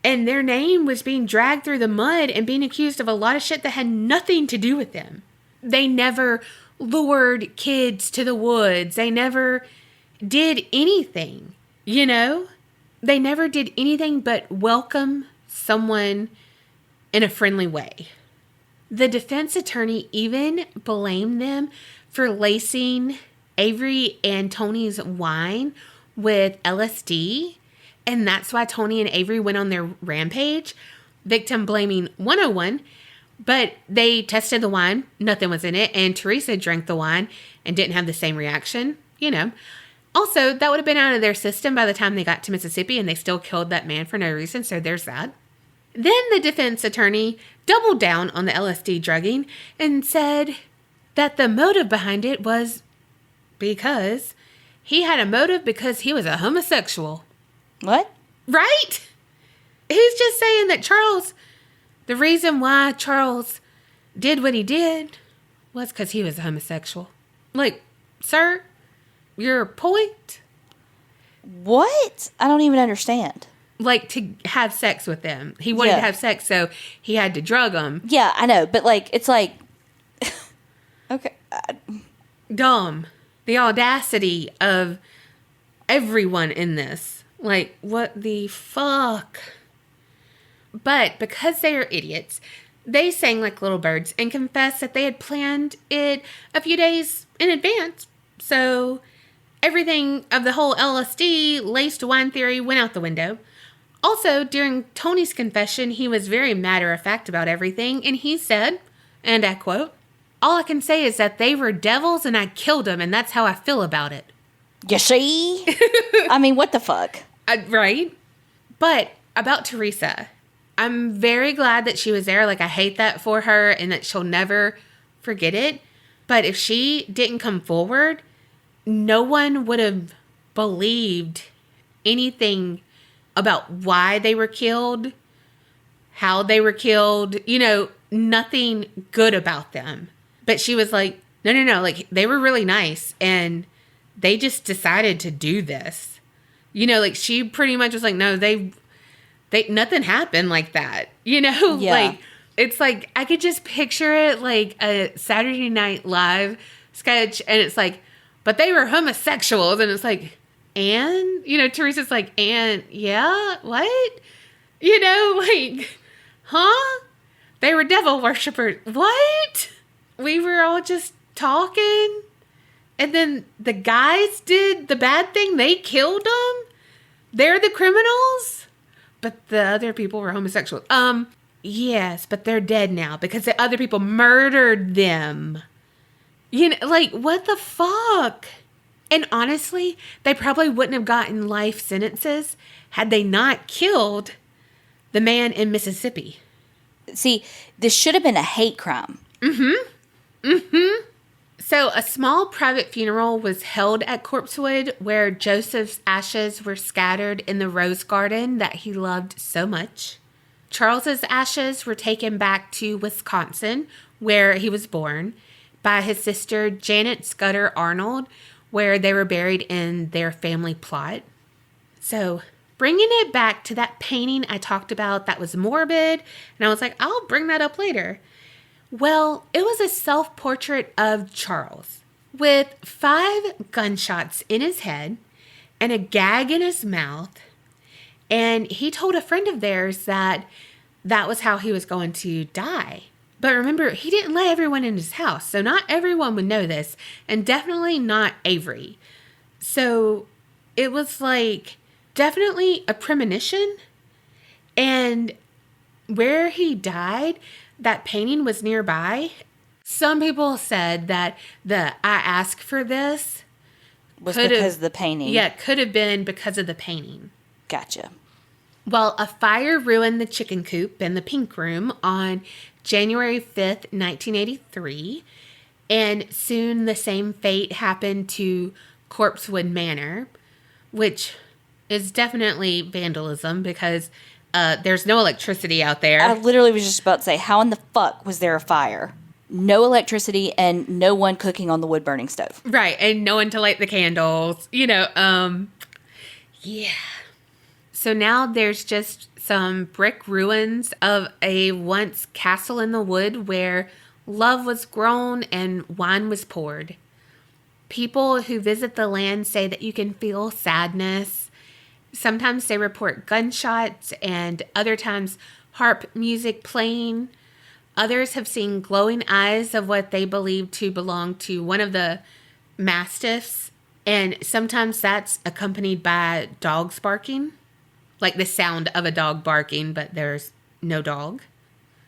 And their name was being dragged through the mud and being accused of a lot of shit that had nothing to do with them. They never lured kids to the woods. They never did anything, you know? They never did anything but welcome someone in a friendly way. The defense attorney even blamed them for lacing Avery and Tony's wine with LSD, and that's why Tony and Avery went on their rampage. Victim blaming 101, but they tested the wine, nothing was in it, and Teresa drank the wine and didn't have the same reaction, you know. Also, that would have been out of their system by the time they got to Mississippi, and they still killed that man for no reason, so there's that. Then the defense attorney doubled down on the LSD drugging and said that the motive behind it was because he had a motive because he was a homosexual. What? Right? He's just saying that the reason why Charles did what he did was because he was a homosexual. Like, sir, your point? What? I don't even understand. Like, to have sex with them. He wanted to have sex, so he had to drug them. Yeah, I know, but, like, it's like... okay. Dumb. The audacity of everyone in this. Like, what the fuck? But because they are idiots, they sang like little birds and confessed that they had planned it a few days in advance. So everything of the whole LSD laced wine theory went out the window. Also, during Tony's confession, he was very matter-of-fact about everything, and he said, and I quote, "All I can say is that they were devils and I killed them, and that's how I feel about it." You see? I mean, what the fuck? Right? But about Teresa, I'm very glad that she was there. Like, I hate that for her and that she'll never forget it. But if she didn't come forward, no one would have believed anything about why they were killed, how they were killed, you know, nothing good about them. But she was like, no, like, they were really nice, and they just decided to do this. You know, like, she pretty much was like, no, they nothing happened like that. You know, yeah. Like, it's like, I could just picture it like a Saturday Night Live sketch, and it's like, but they were homosexuals, and it's like, and, you know, Teresa's like, and, yeah, what? You know, like, huh? They were devil worshippers. What? We were all just talking, and then the guys did the bad thing. They killed them. They're the criminals, but the other people were homosexuals. Yes, but they're dead now because the other people murdered them. You know, like, what the fuck? And honestly, they probably wouldn't have gotten life sentences had they not killed the man in Mississippi. See, this should have been a hate crime. So a small private funeral was held at Corpsewood where Joseph's ashes were scattered in the rose garden that he loved so much. Charles's ashes were taken back to Wisconsin, where he was born, by his sister Janet Scudder Arnold, where they were buried in their family plot. So, bringing it back to that painting I talked about that was morbid, and I was like, I'll bring that up later. Well, it was a self-portrait of Charles with 5 gunshots in his head and a gag in his mouth. And he told a friend of theirs that was how he was going to die. But remember, he didn't let everyone in his house, so not everyone would know this, and definitely not Avery. So it was like definitely a premonition. And where he died, that painting was nearby. Some people said that I asked for this was because of the painting. Yeah, it could have been because of the painting. Gotcha. Well, a fire ruined the chicken coop in the pink room on January 5th, 1983, and soon the same fate happened to Corpsewood Manor, which is definitely vandalism because there's no electricity out there. I literally was just about to say, how in the fuck was there a fire? no electricity and no one cooking on the wood burning stove. Right. And no one to light the candles, yeah. So now there's just some brick ruins of a once castle in the wood where love was grown and wine was poured. People who visit the land say that you can feel sadness. Sometimes they report gunshots and other times harp music playing. Others have seen glowing eyes of what they believe to belong to one of the mastiffs. And sometimes that's accompanied by dogs barking. Like the sound of a dog barking, but there's no dog.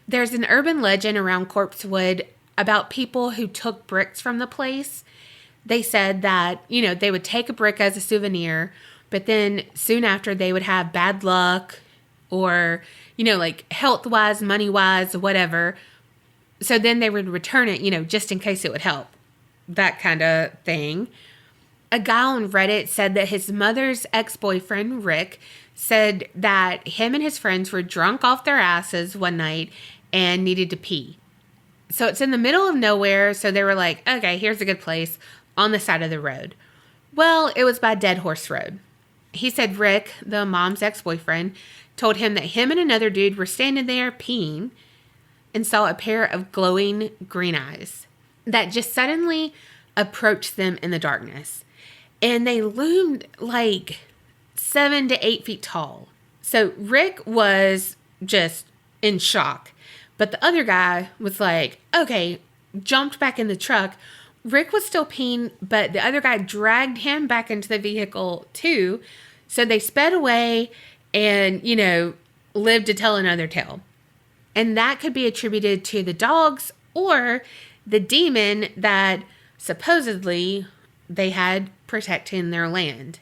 There's an urban legend around Corpsewood about people who took bricks from the place. They said that, they would take a brick as a souvenir, but then soon after they would have bad luck or, like health-wise, money-wise, whatever. So then they would return it, just in case it would help. That kind of thing. A guy on Reddit said that his mother's ex-boyfriend, Rick, said that him and his friends were drunk off their asses one night and needed to pee. So it's in the middle of nowhere, so they were like, okay, here's a good place on the side of the road. Well, it was by Dead Horse Road. He said Rick, the mom's ex-boyfriend, told him that him and another dude were standing there peeing and saw a pair of glowing green eyes that just suddenly approached them in the darkness. And they loomed like 7 to 8 feet tall. So Rick was just in shock. But the other guy was like, okay, jumped back in the truck. Rick was still peeing, but the other guy dragged him back into the vehicle too. So they sped away and, lived to tell another tale. And that could be attributed to the dogs or the demon that supposedly they had protecting their land.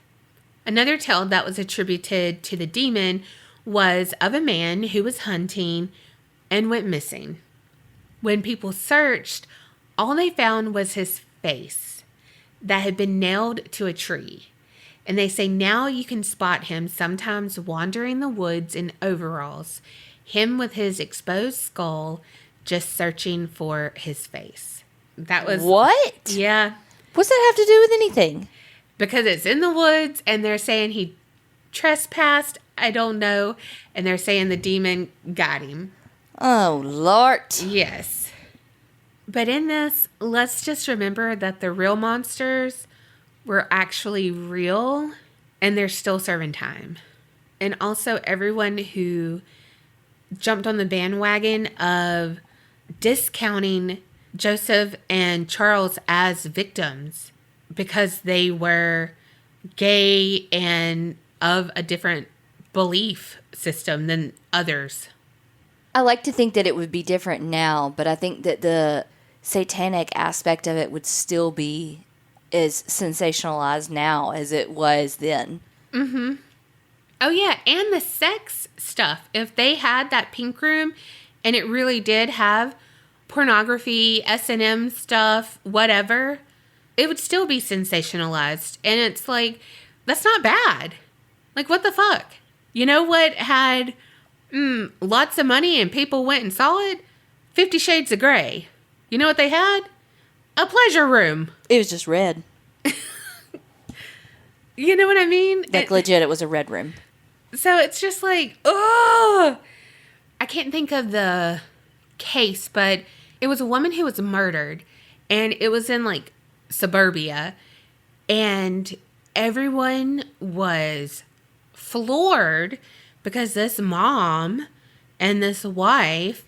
Another tale that was attributed to the demon was of a man who was hunting and went missing. When people searched, all they found was his face that had been nailed to a tree. And they say now you can spot him sometimes wandering the woods in overalls, him with his exposed skull, just searching for his face. That was... What? Yeah. What's that have to do with anything? Because it's in the woods and they're saying he trespassed. I don't know. And they're saying the demon got him. Oh, Lord. Yes. But in this, let's just remember that the real monsters were actually real and they're still serving time. And also everyone who jumped on the bandwagon of discounting Joseph and Charles as victims because they were gay and of a different belief system than others. I like to think that it would be different now, but I think that the satanic aspect of it would still be as sensationalized now as it was then. Mm-hmm. Oh, yeah, and the sex stuff. If they had that pink room and it really did have pornography, S&M stuff, whatever, it would still be sensationalized. And it's like, that's not bad. Like, what the fuck? You know what had lots of money and people went and saw it? 50 Shades of Grey. You know what they had? A pleasure room. It was just red. You know what I mean? Like, legit, it was a red room. So it's just like, oh, I can't think of the case, but it was a woman who was murdered, and it was in like suburbia, and everyone was floored because this mom and this wife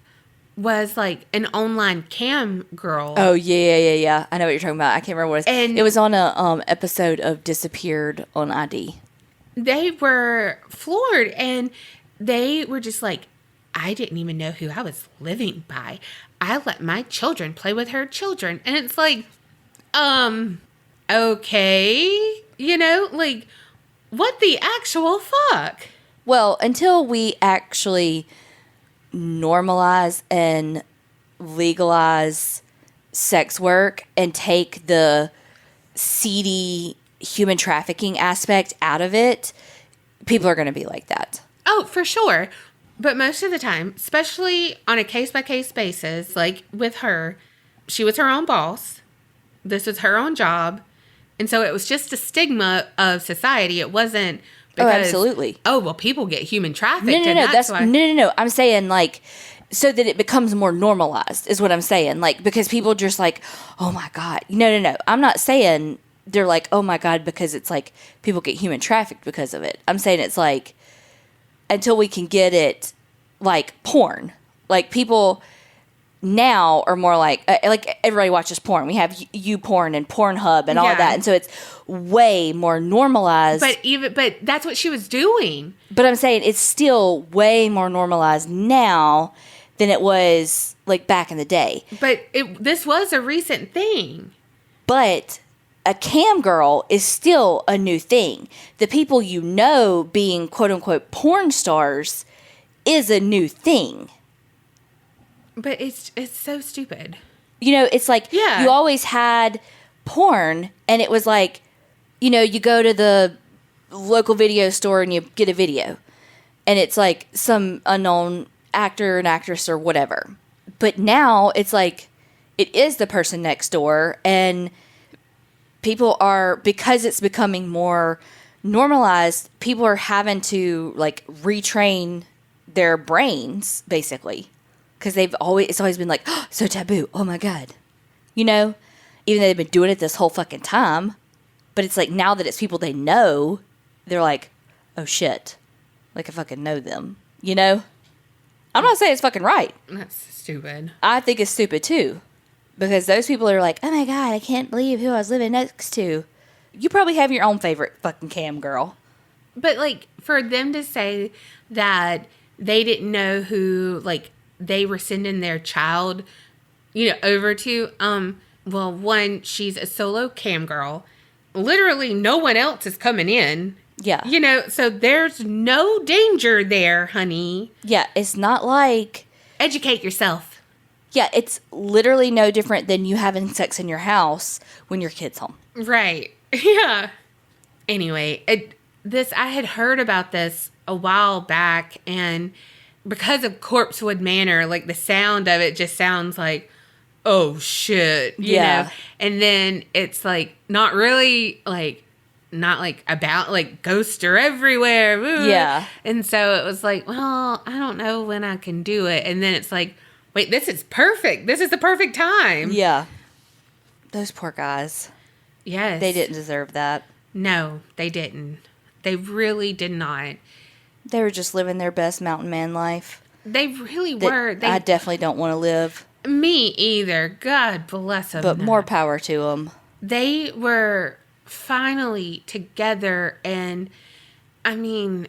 was like an online cam girl. Oh, yeah. I know what you're talking about. I can't remember what it was. And it was on a episode of Disappeared on ID. They were floored, and they were just like, I didn't even know who I was living by. I let my children play with her children. And it's like, okay, like, what the actual fuck? Well, until we actually normalize and legalize sex work and take the seedy human trafficking aspect out of it, people are going to be like that. Oh, for sure. But most of the time, especially on a case-by-case basis, like with her, she was her own boss. This was her own job. And so it was just a stigma of society. It wasn't because, absolutely. Oh, well, people get human trafficked. No. I'm saying, like, so that it becomes more normalized is what I'm saying. Like, because people just like, oh my God. No. I'm not saying they're like, oh my God, because it's like people get human trafficked because of it. I'm saying it's like, until we can get it like porn. Like, people now are more like everybody watches porn. We have YouPorn and Pornhub and all of that, and so it's way more normalized. But that's what she was doing. But I'm saying it's still way more normalized now than it was like back in the day. But this was a recent thing. But a cam girl is still a new thing. The people you know being quote unquote porn stars is a new thing. But it's so stupid. You know, it's like you always had porn, and it was like, you know, you go to the local video store and you get a video, and it's like some unknown actor and actress or whatever. But now it's like it is the person next door, and people are, because it's becoming more normalized, people are having to like retrain their brains basically. Because it's always been like, oh, so taboo. Oh my God. You know, even though they've been doing it this whole fucking time. But it's like, now that it's people they know, they're like, oh shit. Like, I fucking know them. You know? I'm not saying it's fucking right. That's stupid. I think it's stupid too. Because those people are like, oh my God, I can't believe who I was living next to. You probably have your own favorite fucking cam girl. But like, for them to say that they didn't know who, like, they were sending their child, you know, over to, well, one, she's a solo cam girl. Literally no one else is coming in. Yeah. You know, so there's no danger there, honey. Yeah, it's not like... Educate yourself. Yeah, it's literally no different than you having sex in your house when your kid's home. Right. Yeah. Anyway, I had heard about this a while back, and because of Corpsewood Manor, like, the sound of it just sounds like, oh shit, you know? And then it's like, not really, like, not like about, like, ghosts are everywhere. Woo. Yeah. And so it was like, well, I don't know when I can do it. And then it's like, wait, this is perfect. This is the perfect time. Yeah. Those poor guys. Yes. They didn't deserve that. No, they didn't. They really did not. They were just living their best mountain man life. They really were. I definitely don't want to live. Me either. God bless them. But more power to them. They were finally together, and I mean...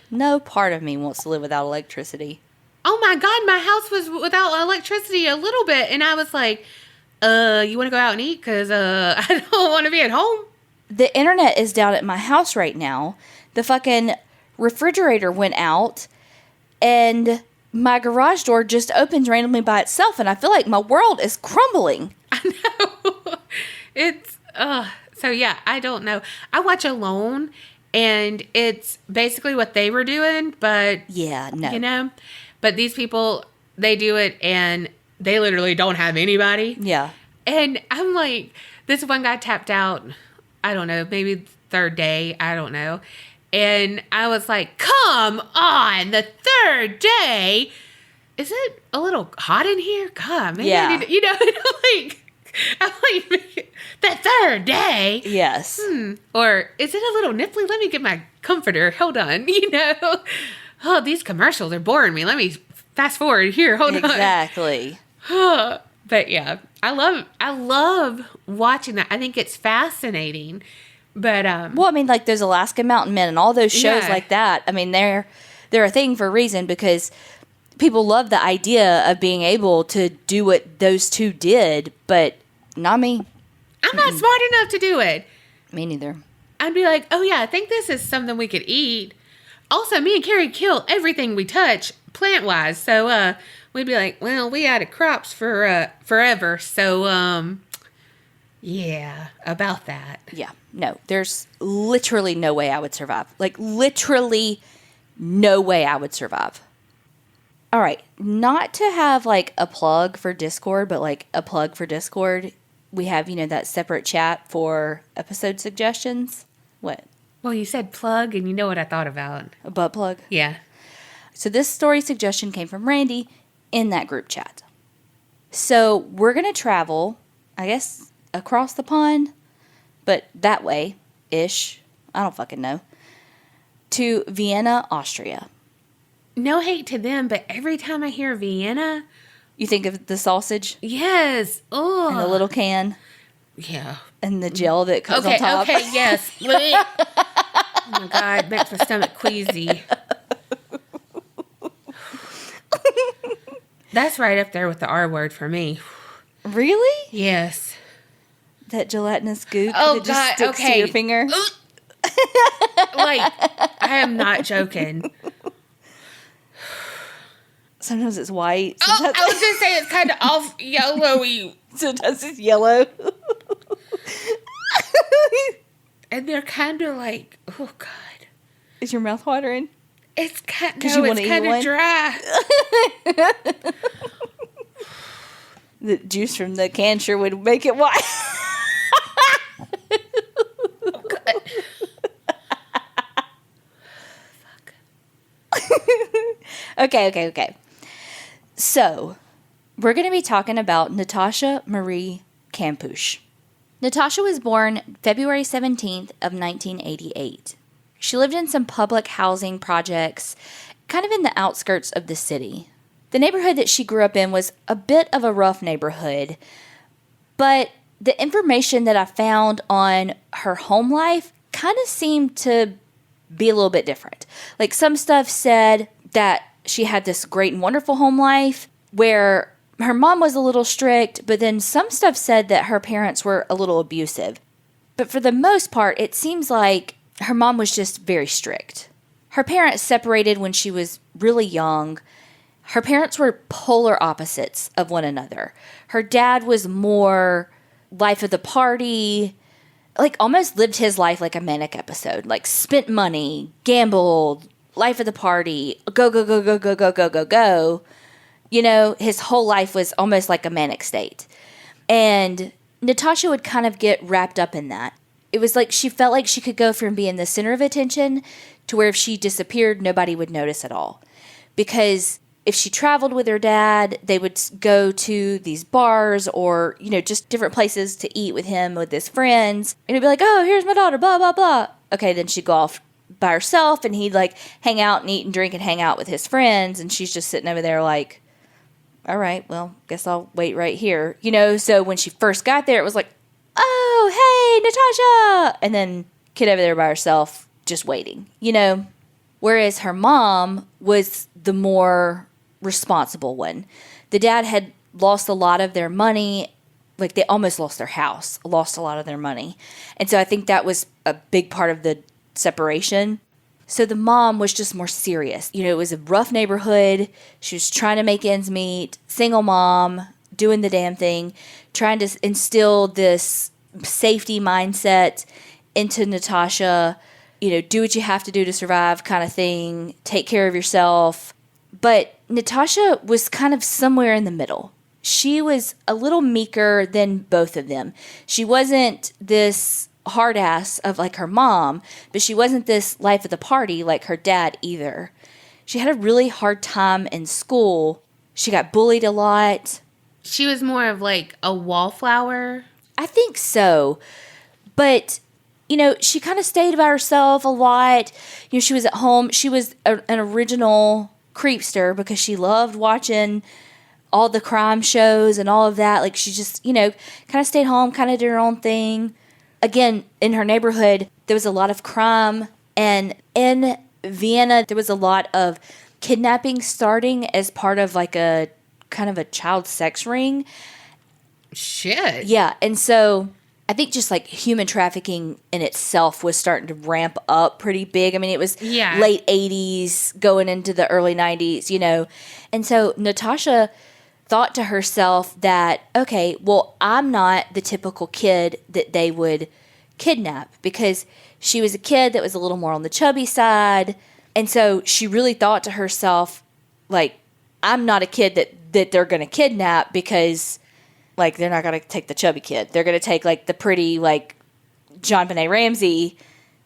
No part of me wants to live without electricity. Oh my God, my house was without electricity a little bit, and I was like, you want to go out and eat? Because I don't want to be at home. The internet is down at my house right now. The fucking refrigerator went out, and my garage door just opens randomly by itself, and I feel like my world is crumbling. I know. It's, so yeah, I don't know. I watch Alone, and it's basically what they were doing, but... Yeah, no. You know? But these people, they do it, and they literally don't have anybody. Yeah. And I'm like, this one guy tapped out, I don't know, maybe third day, I don't know. And I was like, come on, the third day. Is it a little hot in here? God, maybe I need to, you know, I'm like, the third day? Yes. Or is it a little nipply? Let me get my comforter. Hold on, you know. Oh, these commercials are boring me. Let me fast forward here. Hold on. Exactly. But yeah, I love watching that. I think it's fascinating. But well, I mean, like those Alaska Mountain Men and all those shows like that. I mean, they're a thing for a reason, because people love the idea of being able to do what those two did, but not me. I'm not smart enough to do it. Me neither. I'd be like, oh yeah, I think this is something we could eat. Also, me and Kerri kill everything we touch plant-wise, so we'd be like, well, we had crops for forever, so yeah, about that. Yeah, no, there's literally no way I would survive. Like, literally no way I would survive. All right. Not to have like a plug for Discord, but like a plug for Discord. We have, that separate chat for episode suggestions. What? Well, you said plug, and you know what I thought about. A butt plug? Yeah. So this story suggestion came from Randy in that group chat. So we're going to travel, I guess, across the pond, but that way-ish. I don't fucking know. To Vienna, Austria. No hate to them, but every time I hear Vienna... You think of the sausage? Yes. Oh. And the little can? Yeah. And the gel that comes on top? Okay, yes. Oh my God, makes my stomach queasy. That's right up there with the R word for me. Really? Yes. That gelatinous goop Oh, that just God, sticks to your finger? Like, I am not joking. Sometimes it's white. I was going to say it's kind of off yellowy. Sometimes it's yellow. And they're kind of like, oh, God. Is your mouth watering? It's kind of dry. The juice from the can sure would make it white. Oh, God. Okay. So, we're going to be talking about Natascha Marie Kampush. Natascha was born February 17th of 1988. She lived in some public housing projects, kind of in the outskirts of the city. The neighborhood that she grew up in was a bit of a rough neighborhood, but the information that I found on her home life kind of seemed to be a little bit different. Like, some stuff said that she had this great and wonderful home life where her mom was a little strict, but then some stuff said that her parents were a little abusive. But for the most part, it seems like her mom was just very strict. Her parents separated when she was really young. Her parents were polar opposites of one another. Her dad was more life of the party, like almost lived his life like a manic episode, like spent money, gambled, life of the party, go, go, go, go, go, go, go, go, go. His whole life was almost like a manic state. And Natascha would kind of get wrapped up in that. It was like she felt like she could go from being the center of attention to where if she disappeared, nobody would notice at all. Because if she traveled with her dad, they would go to these bars or, just different places to eat with him, with his friends. And he'd be like, oh, here's my daughter, blah, blah, blah. Okay, then she'd go off by herself and he'd like hang out and eat and drink and hang out with his friends. And she's just sitting over there like, all right, well, guess I'll wait right here. So when she first got there, it was like, oh, hey, Natascha! And then kid over there by herself, just waiting, Whereas her mom was the more responsible one. The dad had lost a lot of their money. Like, they almost lost their house, lost a lot of their money. And so I think that was a big part of the separation. So the mom was just more serious. It was a rough neighborhood. She was trying to make ends meet, single mom, doing the damn thing, trying to instill this safety mindset into Natascha, do what you have to do to survive kind of thing, take care of yourself. But Natascha was kind of somewhere in the middle. She was a little meeker than both of them. She wasn't this hard ass of like her mom, but she wasn't this life of the party like her dad either. She had a really hard time in school. She got bullied a lot. She was more of like a wallflower. I think so. But, she kind of stayed by herself a lot. She was at home. She was an original creepster because she loved watching all the crime shows and all of that. Like, she just, kind of stayed home, kind of did her own thing. Again, in her neighborhood, there was a lot of crime. And in Vienna, there was a lot of kidnapping starting as part of like a kind of a child sex ring. Shit. Yeah. And so I think just like human trafficking in itself was starting to ramp up pretty big. I mean, it was late 80s going into the early 90s, And so Natascha thought to herself that, okay, well, I'm not the typical kid that they would kidnap because she was a kid that was a little more on the chubby side. And so she really thought to herself, like, I'm not a kid that they're going to kidnap because, like, they're not going to take the chubby kid. They're going to take, like, the pretty, like, John Benet Ramsey,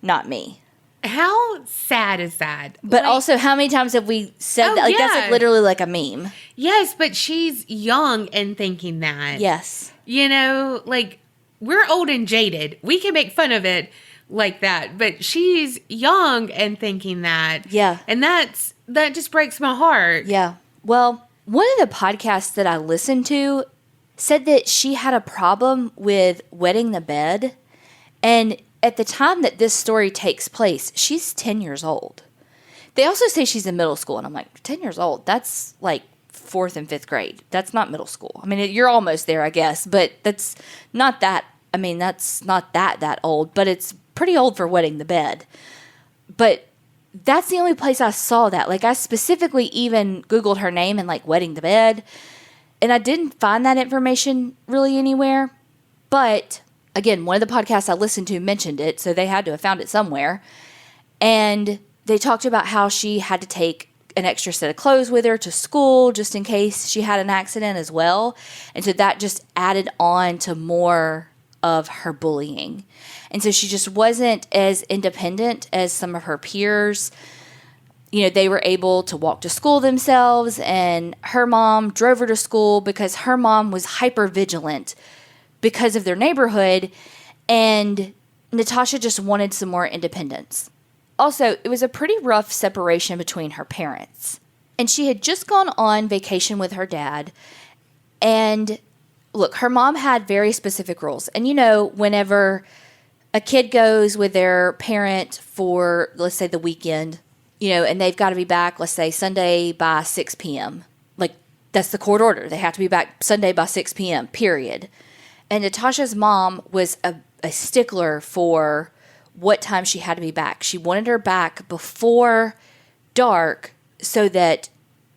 not me. How sad is that? But also, how many times have we said that? Like, that's like literally like a meme. Yes, but she's young and thinking that. Yes. You know, like, we're old and jaded. We can make fun of it like that. But she's young and thinking that. Yeah. And that just breaks my heart. Yeah. Well, one of the podcasts that I listened to said that she had a problem with wetting the bed. And at the time that this story takes place, she's 10 years old. They also say she's in middle school. And I'm like, 10 years old? That's like 4th and 5th grade. That's not middle school. I mean, you're almost there, I guess. But that's not that. I mean, that's not that old. But it's pretty old for wetting the bed. But that's the only place I saw that. Like, I specifically even Googled her name and, like, wetting the bed. And I didn't find that information really anywhere. But again, one of the podcasts I listened to mentioned it, so they had to have found it somewhere. And they talked about how she had to take an extra set of clothes with her to school just in case she had an accident as well. And so that just added on to more of her bullying. And so she just wasn't as independent as some of her peers. You know, they were able to walk to school themselves, and her mom drove her to school because her mom was hyper vigilant because of their neighborhood, and Natascha just wanted some more independence. Also, it was a pretty rough separation between her parents. And she had just gone on vacation with her dad. And look, her mom had very specific rules. And you know, whenever a kid goes with their parent for, let's say, the weekend, you know, and they've got to be back, let's say, Sunday by 6 p.m. Like, that's the court order. They have to be back Sunday by 6 p.m., period. And Natascha's mom was a stickler for what time she had to be back. She wanted her back before dark so that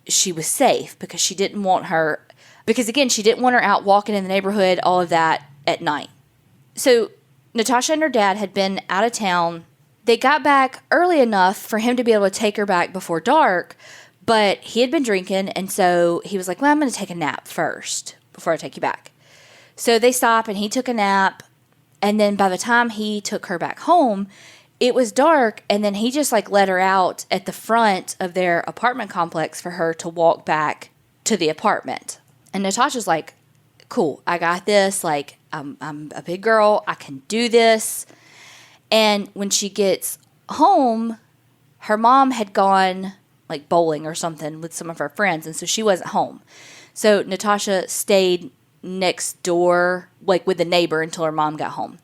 she was safe, because she didn't want her, because again, she didn't want her out walking in the neighborhood, all of that at night. So Natascha and her dad had been out of town. They got back early enough for him to be able to take her back before dark, but he had been drinking, and so he was like, well, I'm going to take a nap first before I take you back. So they stopped, and he took a nap, and then by the time he took her back home, it was dark, and then he just, like, let her out at the front of their apartment complex for her to walk back to the apartment. And Natascha's like, cool, I got this, like, I'm a big girl, I can do this. And when she gets home, her mom had gone, like, bowling or something with some of her friends, and so she wasn't home. So Natascha stayed next door, like, with the neighbor until her mom got home.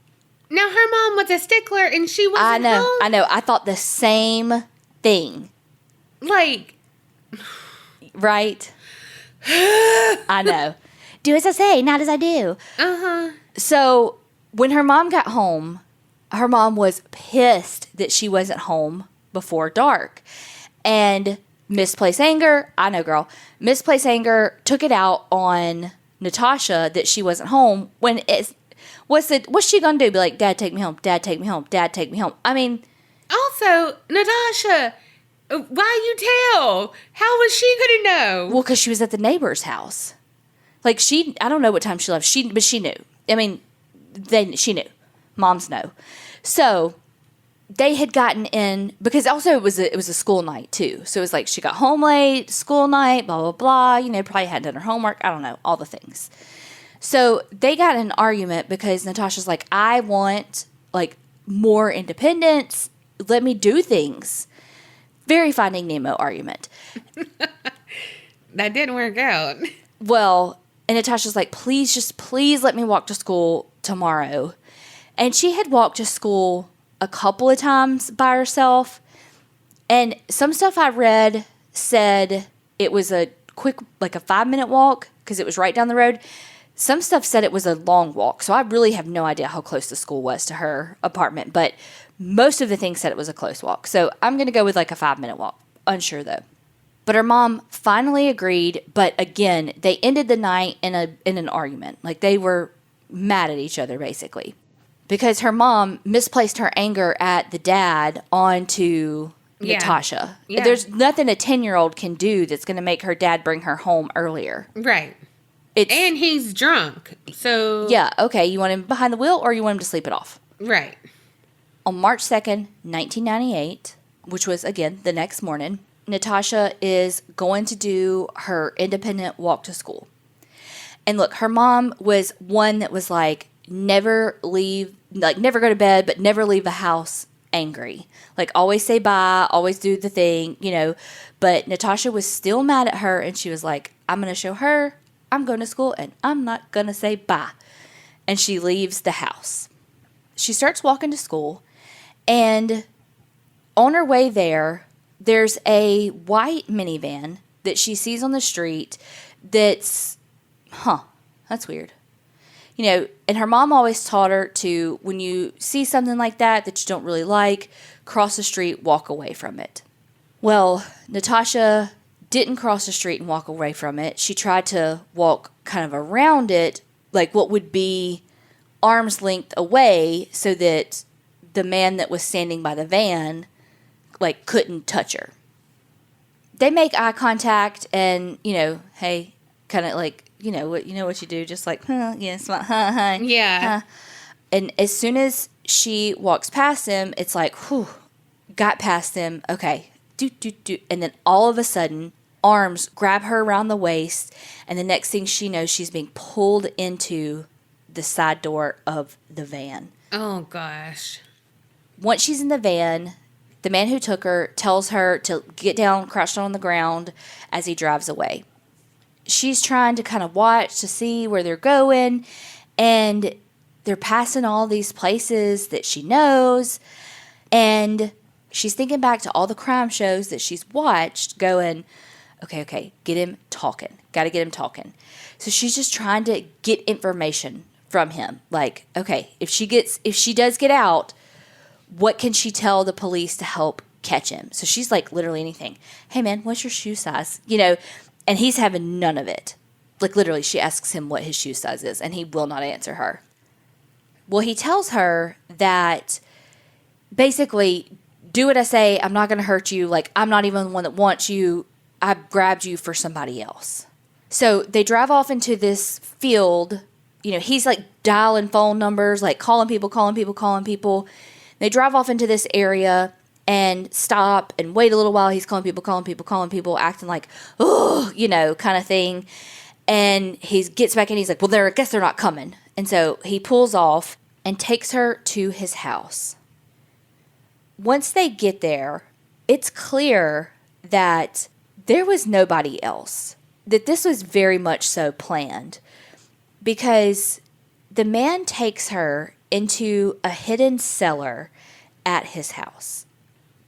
Now, her mom was a stickler, and she wasn't home? I know. I thought the same thing. Like. Right? I know. Do as I say, not as I do. Uh-huh. So, when her mom got home, her mom was pissed that she wasn't home before dark. And misplaced anger, I know, girl. Misplaced anger took it out on Natascha that she wasn't home. When what's she gonna do? Be like, Dad, take me home. Dad, take me home. Dad, take me home. I mean, also, Natascha, why you tell? How was she gonna know? Well, because she was at the neighbor's house. Like, I don't know what time she left. But she knew. I mean, she knew. Moms know. So they had gotten in, because also it was a school night too. So it was like she got home late, school night, blah, blah, blah. You know, probably hadn't done her homework. I don't know, all the things. So they got in an argument because Natascha's like, I want, like, more independence. Let me do things. Very Finding Nemo argument. That didn't work out. Well, and Natascha's like, please let me walk to school tomorrow. And she had walked to school a couple of times by herself. And some stuff I read said it was a quick, like a 5-minute walk, because it was right down the road. Some stuff said it was a long walk. So I really have no idea how close the school was to her apartment. But most of the things said it was a close walk. So I'm going to go with like a 5-minute walk. Unsure though. But her mom finally agreed. But again, they ended the night in an argument. Like, they were mad at each other, basically. Because her mom misplaced her anger at the dad onto Natascha. Yeah. There's nothing a 10-year-old can do that's going to make her dad bring her home earlier. Right. And he's drunk. So. Yeah, okay. You want him behind the wheel or you want him to sleep it off? Right. On March 2nd, 1998, which was, again, the next morning, Natascha is going to do her independent walk to school. And look, her mom was one that was like, never go to bed, but never leave the house angry. Like, always say bye, always do the thing, you know. But Natascha was still mad at her, and she was like, I'm going to show her I'm going to school, and I'm not going to say bye. And she leaves the house. She starts walking to school, and on her way there's a white minivan that she sees on the street that's weird. You know, and her mom always taught her to, when you see something like that you don't really like, cross the street, walk away from it. Well, Natascha didn't cross the street and walk away from it. She tried to walk kind of around it, like what would be arm's length away, so that the man that was standing by the van, like, couldn't touch her. They make eye contact and, you know, hey, kind of like, you know what you do, just like, yes, Yeah. And as soon as she walks past him, it's like, whew, got past him, okay, do. And then all of a sudden, arms grab her around the waist, and the next thing she knows, she's being pulled into the side door of the van. Oh, gosh. Once she's in the van, the man who took her tells her to get down, crouched on the ground as he drives away. She's trying to kind of watch to see where they're going, and they're passing all these places that she knows, and she's thinking back to all the crime shows that she's watched, going, okay, get him talking. Got to get him talking. So she's just trying to get information from him. Like, okay, if she does get out, what can she tell the police to help catch him? So she's like, literally anything. Hey man, what's your shoe size? You know, and he's having none of it. Like, literally, she asks him what his shoe size is, and he will not answer her. Well, he tells her that basically, do what I say. I'm not going to hurt you. Like, I'm not even the one that wants you. I grabbed you for somebody else. So they drive off into this field. You know, he's like dialing phone numbers, like calling people. They drive off into this area and stop and wait a little while. He's calling people, acting like, oh, you know, kind of thing. And he gets back in. He's like, well, I guess they're not coming. And so he pulls off and takes her to his house. Once they get there, it's clear that there was nobody else, that this was very much so planned, because the man takes her into a hidden cellar at his house.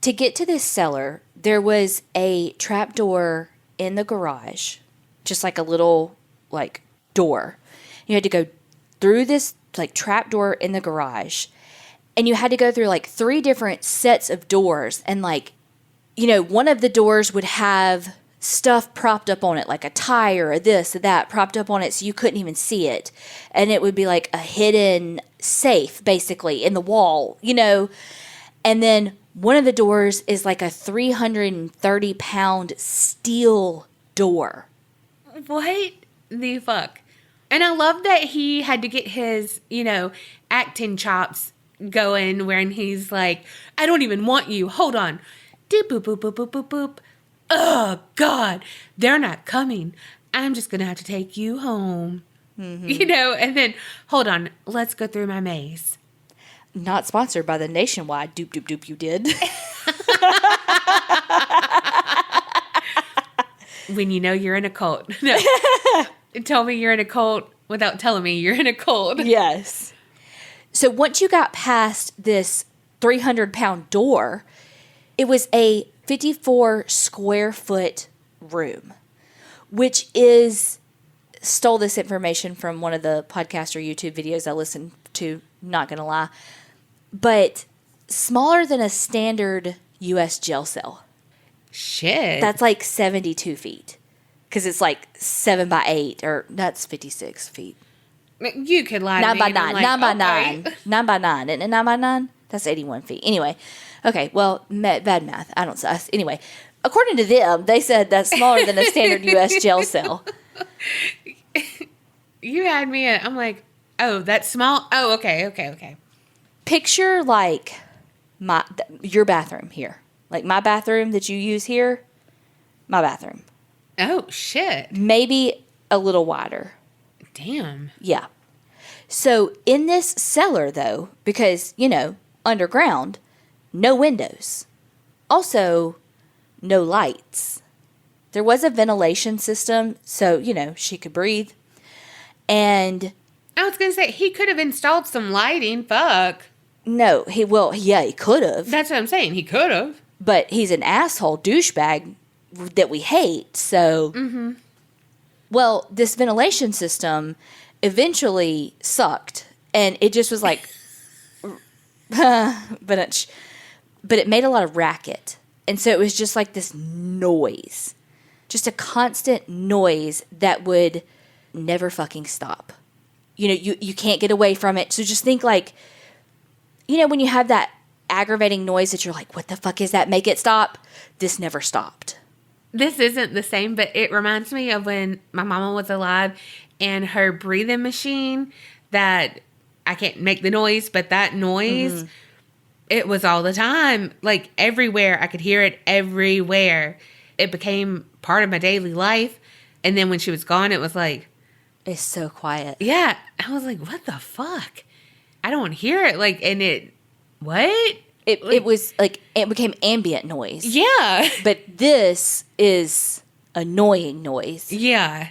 To get to this cellar, there was a trapdoor in the garage, just like a little, like, door. You had to go through this, like, trapdoor in the garage, and you had to go through, like, 3 different sets of doors, and, like, you know, one of the doors would have stuff propped up on it, like a tire or this or that propped up on it so you couldn't even see it. And it would be like a hidden safe, basically, in the wall, you know. And then one of the doors is like a 330-pound steel door. What the fuck? And I love that he had to get his, you know, acting chops going when he's like, I don't even want you. Hold on. Doop, boop, boop, boop, boop, boop, boop. Oh, God, they're not coming. I'm just going to have to take you home. Mm-hmm. You know, and then, hold on, let's go through my maze. Not sponsored by the Nationwide Doop Doop Doop you did. When you know you're in a cult. No. Tell me you're in a cult without telling me you're in a cult. Yes. So once you got past this 300-pound door, it was a 54 square foot room, which stole this information from one of the podcast or YouTube videos I listened to, not going to lie, but smaller than a standard U.S. jail cell. Shit. That's like 72 feet, because it's like 7 by 8, or that's 56 feet. You could lie 9 to by me. 9, Like, 9 by okay. 9, 9 by 9, isn't it 9 by 9? That's 81 feet. Anyway, Okay, well, bad math. I don't say. Anyway, according to them, they said that's smaller than a standard U.S. jail cell. You had me at, I'm like, oh, that's small? Oh, okay. Picture, like, your bathroom here. Like, my bathroom that you use here, my bathroom. Oh, shit. Maybe a little wider. Damn. Yeah. So, in this cellar, though, because, underground, no windows. Also, no lights. There was a ventilation system, so, she could breathe. And I was going to say, he could have installed some lighting. Fuck. No, he could have. That's what I'm saying. He could have. But he's an asshole douchebag that we hate, so. Mm-hmm. Well, this ventilation system eventually sucked. And it just was like, but it made a lot of racket. And so it was just like this noise. Just a constant noise that would never fucking stop. You can't get away from it. So just think like, when you have that aggravating noise that you're like, what the fuck is that? Make it stop. This never stopped. This isn't the same, but it reminds me of when my mama was alive and her breathing machine that I can't make the noise, but that noise, it was all the time. Like everywhere. I could hear it everywhere. It became part of my daily life. And then when she was gone, it was like, it's so quiet. Yeah. I was like, what the fuck? I don't hear it. Like, and it, what? It was like, it became ambient noise. Yeah. But this is annoying noise. Yeah.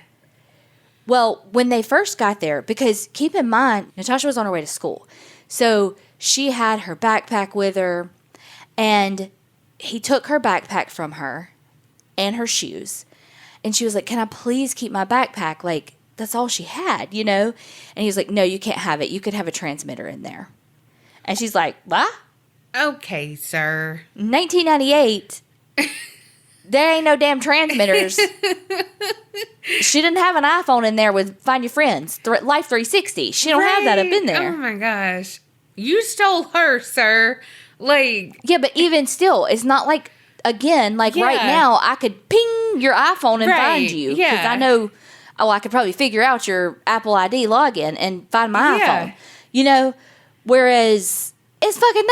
Well, when they first got there, because keep in mind, Natascha was on her way to school. So she had her backpack with her, and he took her backpack from her and her shoes. And she was like, can I please keep my backpack? Like, that's all she had, And he was like, no, you can't have it. You could have a transmitter in there. And she's like, what? Okay, sir. 1998, there ain't no damn transmitters. She didn't have an iPhone in there with Find Your Friends, Life 360. She don't have that up in there. Oh, my gosh. You stole her, sir. Like. Yeah, but even still, it's not like, again, like right now, I could ping your iPhone and find you. Yeah. Because I know, I could probably figure out your Apple ID login and find my iPhone. Whereas it's fucking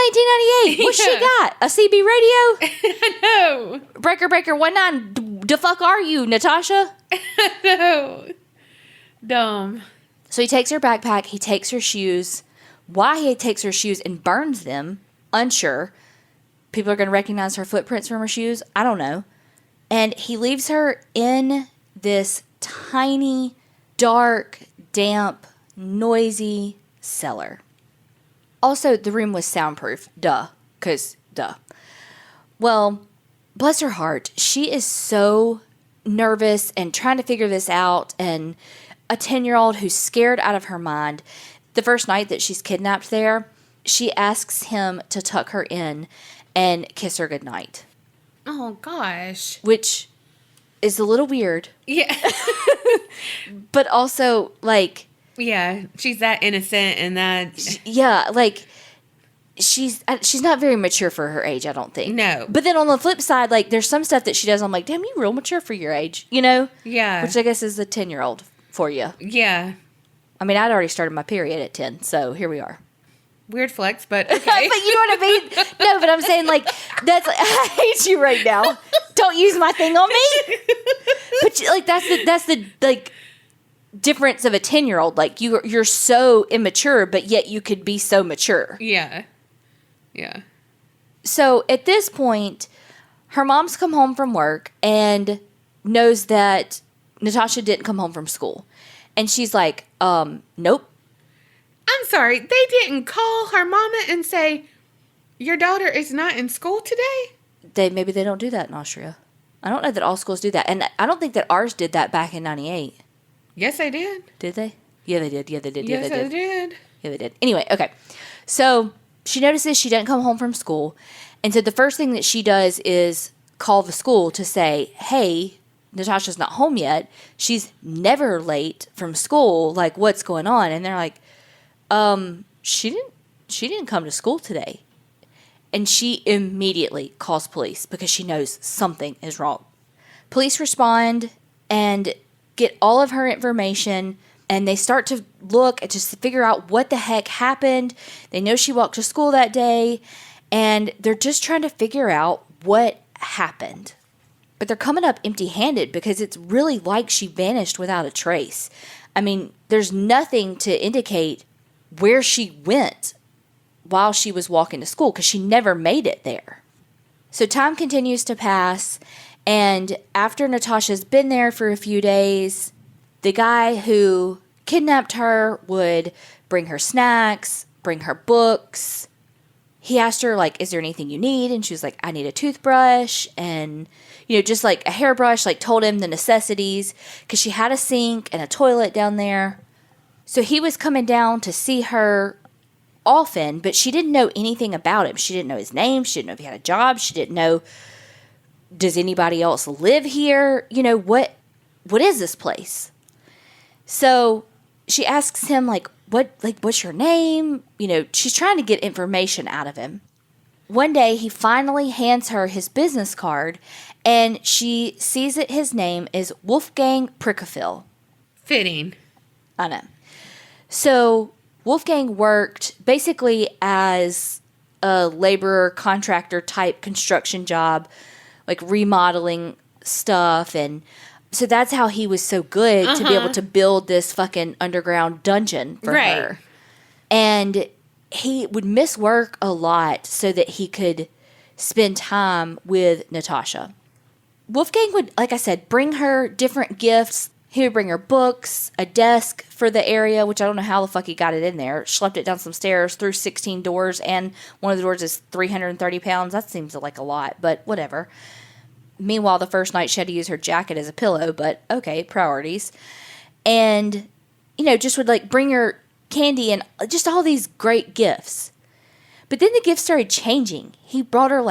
1998. What she got? A CB radio? No. Breaker 19. The fuck are you, Natascha? No. Dumb. So he takes her backpack. He takes her shoes. Why he takes her shoes and burns them, unsure. People are going to recognize her footprints from her shoes. I don't know. And he leaves her in this tiny, dark, damp, noisy cellar. Also, the room was soundproof. Duh. Well, bless her heart. She is so nervous and trying to figure this out. And a 10-year-old who's scared out of her mind. The first night that she's kidnapped there, she asks him to tuck her in and kiss her goodnight. Oh, gosh. Which is a little weird. Yeah. But also, like. Yeah, she's that innocent and that. Yeah, like, she's not very mature for her age, I don't think. No. But then on the flip side, like, there's some stuff that she does, I'm like, damn, you real mature for your age, Yeah. Which I guess is the 10-year-old for you. Yeah. I mean, I'd already started my period at 10, so here we are. Weird flex, but okay. But you know what I mean? No, but I'm saying, like, I hate you right now. Don't use my thing on me. But, like, that's the like, difference of a 10-year-old. Like, you're so immature, but yet you could be so mature. Yeah. Yeah. So, at this point, her mom's come home from work and knows that Natascha didn't come home from school. And she's like, nope. I'm sorry, they didn't call her mama and say, your daughter is not in school today? Maybe they don't do that in Austria. I don't know that all schools do that. And I don't think that ours did that back in 98. Yes, they did. Did they? Yeah, they did. Yeah, they did. Yes, they did. Yeah, they did. Anyway, okay. So she notices she didn't come home from school. And so the first thing that she does is call the school to say, hey, Natascha's not home yet. She's never late from school. Like, what's going on? And they're like, she didn't come to school today. And she immediately calls police because she knows something is wrong. Police respond and get all of her information, and they start to look and just figure out what the heck happened. They know she walked to school that day, and they're just trying to figure out what happened. But they're coming up empty-handed because it's really like she vanished without a trace. I mean, there's nothing to indicate where she went while she was walking to school because she never made it there. So time continues to pass, and after Natascha's been there for a few days, the guy who kidnapped her would bring her snacks, bring her books. He asked her, like, is there anything you need? And she was like, I need a toothbrush and, just like a hairbrush, like told him the necessities because she had a sink and a toilet down there. So he was coming down to see her often, but she didn't know anything about him. She didn't know his name. She didn't know if he had a job. She didn't know, does anybody else live here? What is this place? So she asks him, what's your name? She's trying to get information out of him. One day, he finally hands her his business card, and she sees that his name is Wolfgang Prickafil. Fitting. I know. So Wolfgang worked basically as a laborer, contractor type construction job, like remodeling stuff. And so that's how he was so good to be able to build this fucking underground dungeon for her. And he would miss work a lot so that he could spend time with Natascha. Wolfgang would, like I said, bring her different gifts. He would bring her books, a desk for the area, which I don't know how the fuck he got it in there. Schlepped it down some stairs, through 16 doors, and one of the doors is 330 pounds. That seems like a lot, but whatever. Meanwhile, the first night she had to use her jacket as a pillow, but okay, priorities. And, just would bring her candy and just all these great gifts. But then the gifts started changing. He brought her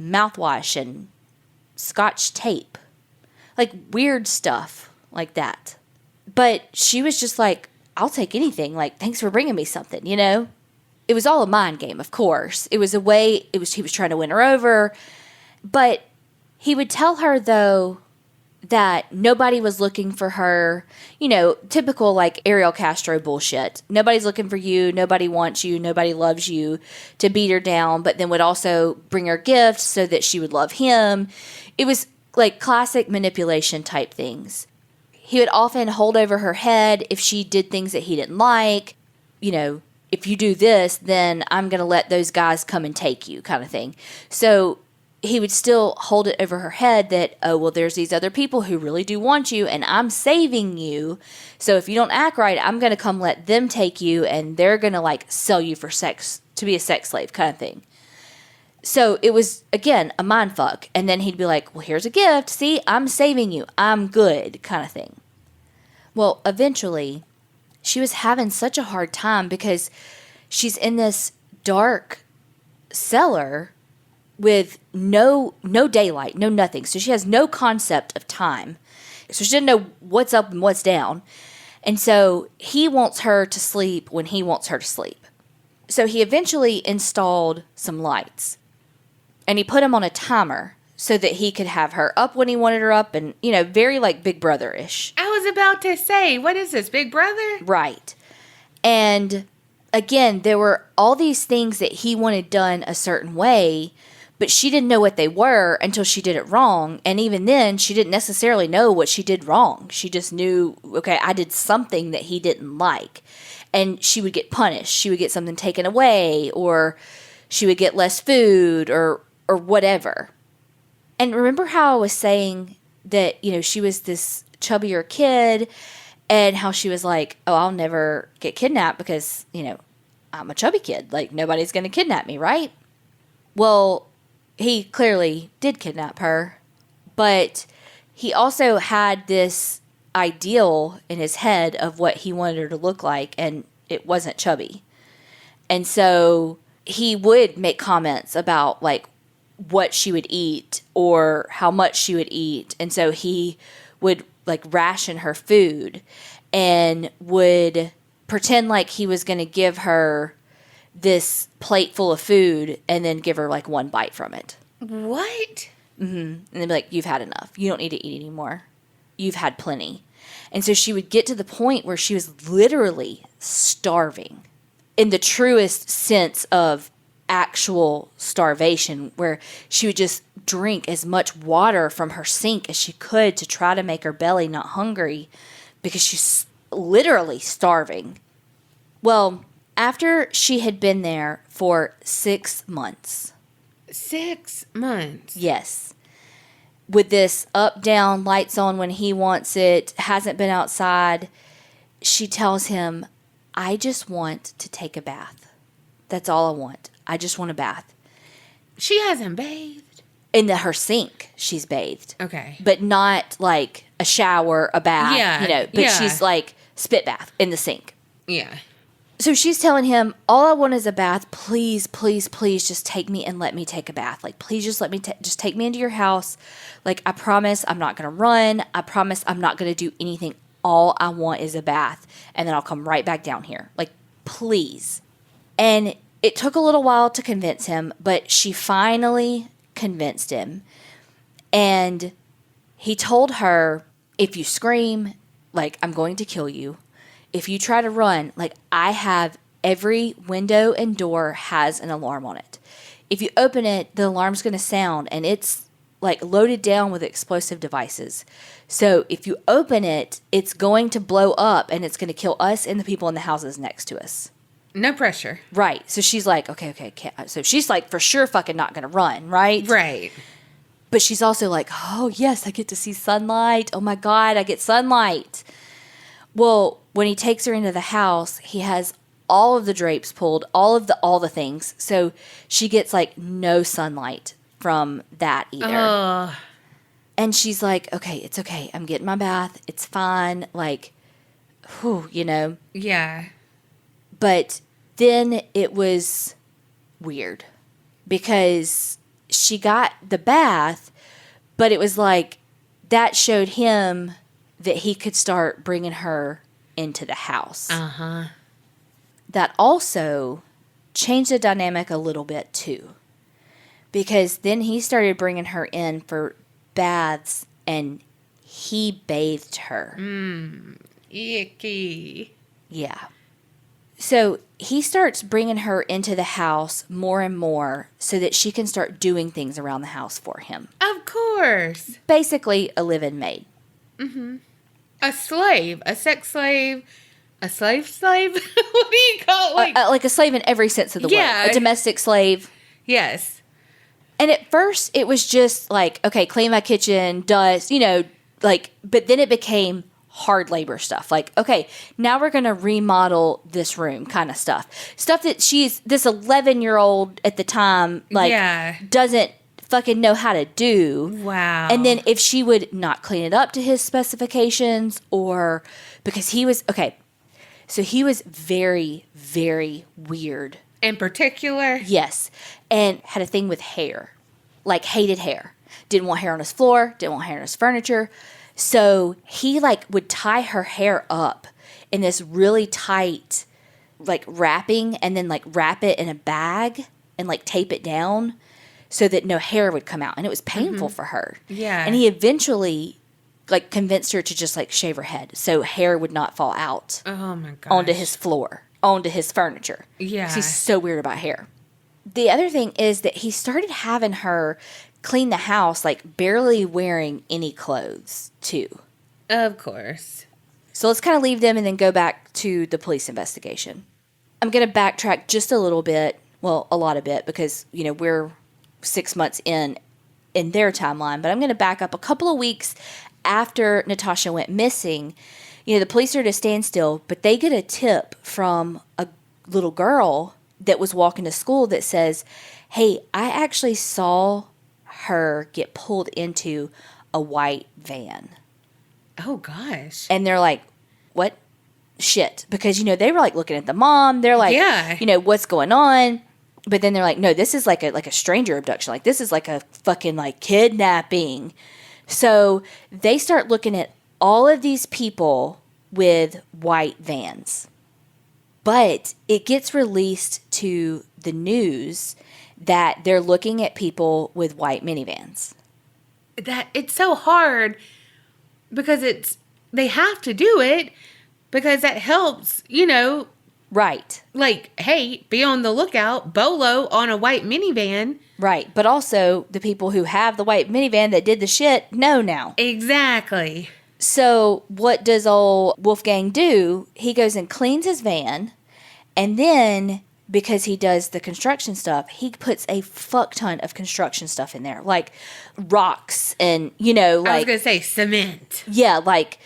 mouthwash and Scotch tape, weird stuff like that. But she was just I'll take anything. Thanks for bringing me something, It was all a mind game, of course. It was a way, he was trying to win her over. But he would tell her, though, that nobody was looking for her, typical Ariel Castro bullshit. Nobody's looking for you. Nobody wants you. Nobody loves you, to beat her down, but then would also bring her gifts so that she would love him. It was classic manipulation type things. He would often hold over her head if she did things that he didn't like. If you do this, then I'm going to let those guys come and take you, kind of thing. So he would still hold it over her head that, oh, well, there's these other people who really do want you, and I'm saving you. So if you don't act right, I'm going to come let them take you, and they're going to, sell you for sex, to be a sex slave kind of thing. So it was, again, a mind fuck. And then he'd be like, well, here's a gift. See, I'm saving you. I'm good, kind of thing. Well, eventually, she was having such a hard time because she's in this dark cellar with no daylight, no nothing. So she has no concept of time. So she doesn't know what's up and what's down. And so he wants her to sleep when he wants her to sleep. So he eventually installed some lights. And he put them on a timer so that he could have her up when he wanted her up and, very Big Brother-ish. I was about to say, what is this, Big Brother? Right. And again, there were all these things that he wanted done a certain way, but she didn't know what they were until she did it wrong. And even then, she didn't necessarily know what she did wrong. She just knew, okay, I did something that he didn't like. And she would get punished. She would get something taken away, or she would get less food, or whatever. And remember how I was saying that, she was this chubbier kid, and how she was like, oh, I'll never get kidnapped because, I'm a chubby kid. Nobody's going to kidnap me, right? Well, he clearly did kidnap her, but he also had this ideal in his head of what he wanted her to look like, and it wasn't chubby. And so he would make comments about what she would eat or how much she would eat. And so he would ration her food and would pretend like he was going to give her this plate full of food and then give her like one bite from it. What? And they'd be like, you've had enough. You don't need to eat anymore. You've had plenty. And so she would get to the point where she was literally starving in the truest sense of actual starvation, where she would just drink as much water from her sink as she could to try to make her belly not hungry because she's literally starving. Well, after she had been there for 6 months. 6 months? Yes. With this up, down, lights on when he wants it, hasn't been outside, she tells him, I just want to take a bath. That's all I want. I just want a bath. She hasn't bathed? In her sink, she's bathed. Okay. But not like a shower, a bath, Yeah, but yeah. she's like spit bath in the sink. Yeah. So she's telling him, all I want is a bath. Please, please, please just take me and let me take a bath. Like, please just let me, just take me into your house. Like, I promise I'm not going to run. I promise I'm not going to do anything. All I want is a bath. And then I'll come right back down here. Like, please. And it took a little while to convince him, but she finally convinced him. And he told her, if you scream, like, I'm going to kill you. If you try to run, like, I have every window and door has an alarm on it. If you open it, the alarm's going to sound, and it's like loaded down with explosive devices. So if you open it, it's going to blow up, and it's going to kill us and the people in the houses next to us. No pressure. Right. So she's like, okay. So she's like, for sure fucking not going to run, right? Right. But she's also like, oh, yes, I get to see sunlight. Oh, my God, I get sunlight. Well, when he takes her into the house, he has all of the drapes pulled, all the things. So she gets like no sunlight from that either. And she's like, okay, it's okay. I'm getting my bath. It's fine. Like, whew, you know. Yeah. But then it was weird because she got the bath, but it was like that showed him that he could start bringing her into the house. Uh-huh. That also changed the dynamic a little bit too. Because then he started bringing her in for baths and he bathed her. Icky. Yeah. So he starts bringing her into the house more and more so that she can start doing things around the house for him. Of course. Basically a live-in maid. Mm-hmm. A slave. A sex slave. A slave? What do you call it? Like a slave in every sense of the word. A domestic slave. Yes. And at first it was just like, okay, clean my kitchen, dust, you know, like, but then it became hard labor stuff. Like, okay, now we're going to remodel this room kind of stuff. Stuff that this 11-year-old at the time, like, doesn't fucking know how to do. Wow. And then if she would not clean it up to his specifications or because he was, okay, so he was very, very weird. In particular? Yes. And had a thing with hair. Like, hated hair. Didn't want hair on his floor. Didn't want hair on his furniture. So he, like, would tie her hair up in this really tight, like, wrapping and then, like, wrap it in a bag and, like, tape it down so that no hair would come out. And it was painful for her. Yeah. And he eventually, like, convinced her to just, like, shave her head so hair would not fall out. Oh, my gosh. Onto his floor. Onto his furniture. Yeah. 'Cause he's so weird about hair. The other thing is that he started having her clean the house, like, barely wearing any clothes, too. Of course. So let's kind of leave them and then go back to the police investigation. I'm going to backtrack just a little bit. Well, a lot of bit because, you know, we're 6 months in their timeline. But I'm going to back up a couple of weeks after Natascha went missing. You know, the police are at a standstill, but they get a tip from a little girl that was walking to school that says, hey, I actually saw her get pulled into a white van. Oh, gosh. And they're like, what? Shit. Because, you know, they were like looking at the mom. They're like, you know, what's going on? But then they're like, no, this is like a stranger abduction. Like, this is like a fucking like kidnapping. So they start looking at all of these people with white vans. But it gets released to the news that they're looking at people with white minivans. That it's so hard because they have to do it because that helps, Right. like, hey, be on the lookout, Bolo on a white minivan. Right. But also the people who have the white minivan that did the shit know now. Exactly. So what does old Wolfgang do? He goes and cleans his van, and then because he does the construction stuff, he puts a fuck ton of construction stuff in there, like rocks and, like... I was going to say cement. Yeah, like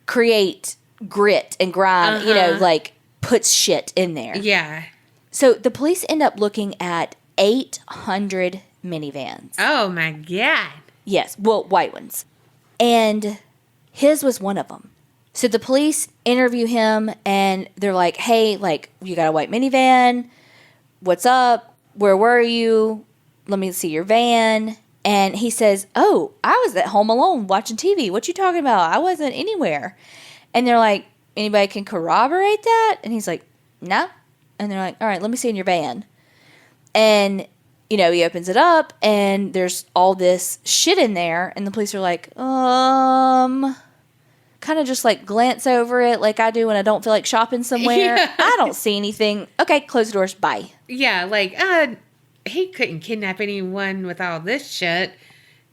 create grit and grime, like puts shit in there. Yeah. So the police end up looking at 800 minivans. Oh, my God. Yes, well, white ones. And his was one of them. So the police interview him, and they're like, hey, like, you got a white minivan? What's up? Where were you? Let me see your van. And he says, oh, I was at home alone watching TV. What you talking about? I wasn't anywhere. And they're like, anybody can corroborate that? And he's like, no. And they're like, all right, let me see in your van. And, he opens it up, and there's all this shit in there. And the police are like, kind of just like glance over it like I do when I don't feel like shopping somewhere. Yeah. I don't see anything. Okay, close the doors. Bye. Yeah, like, he couldn't kidnap anyone with all this shit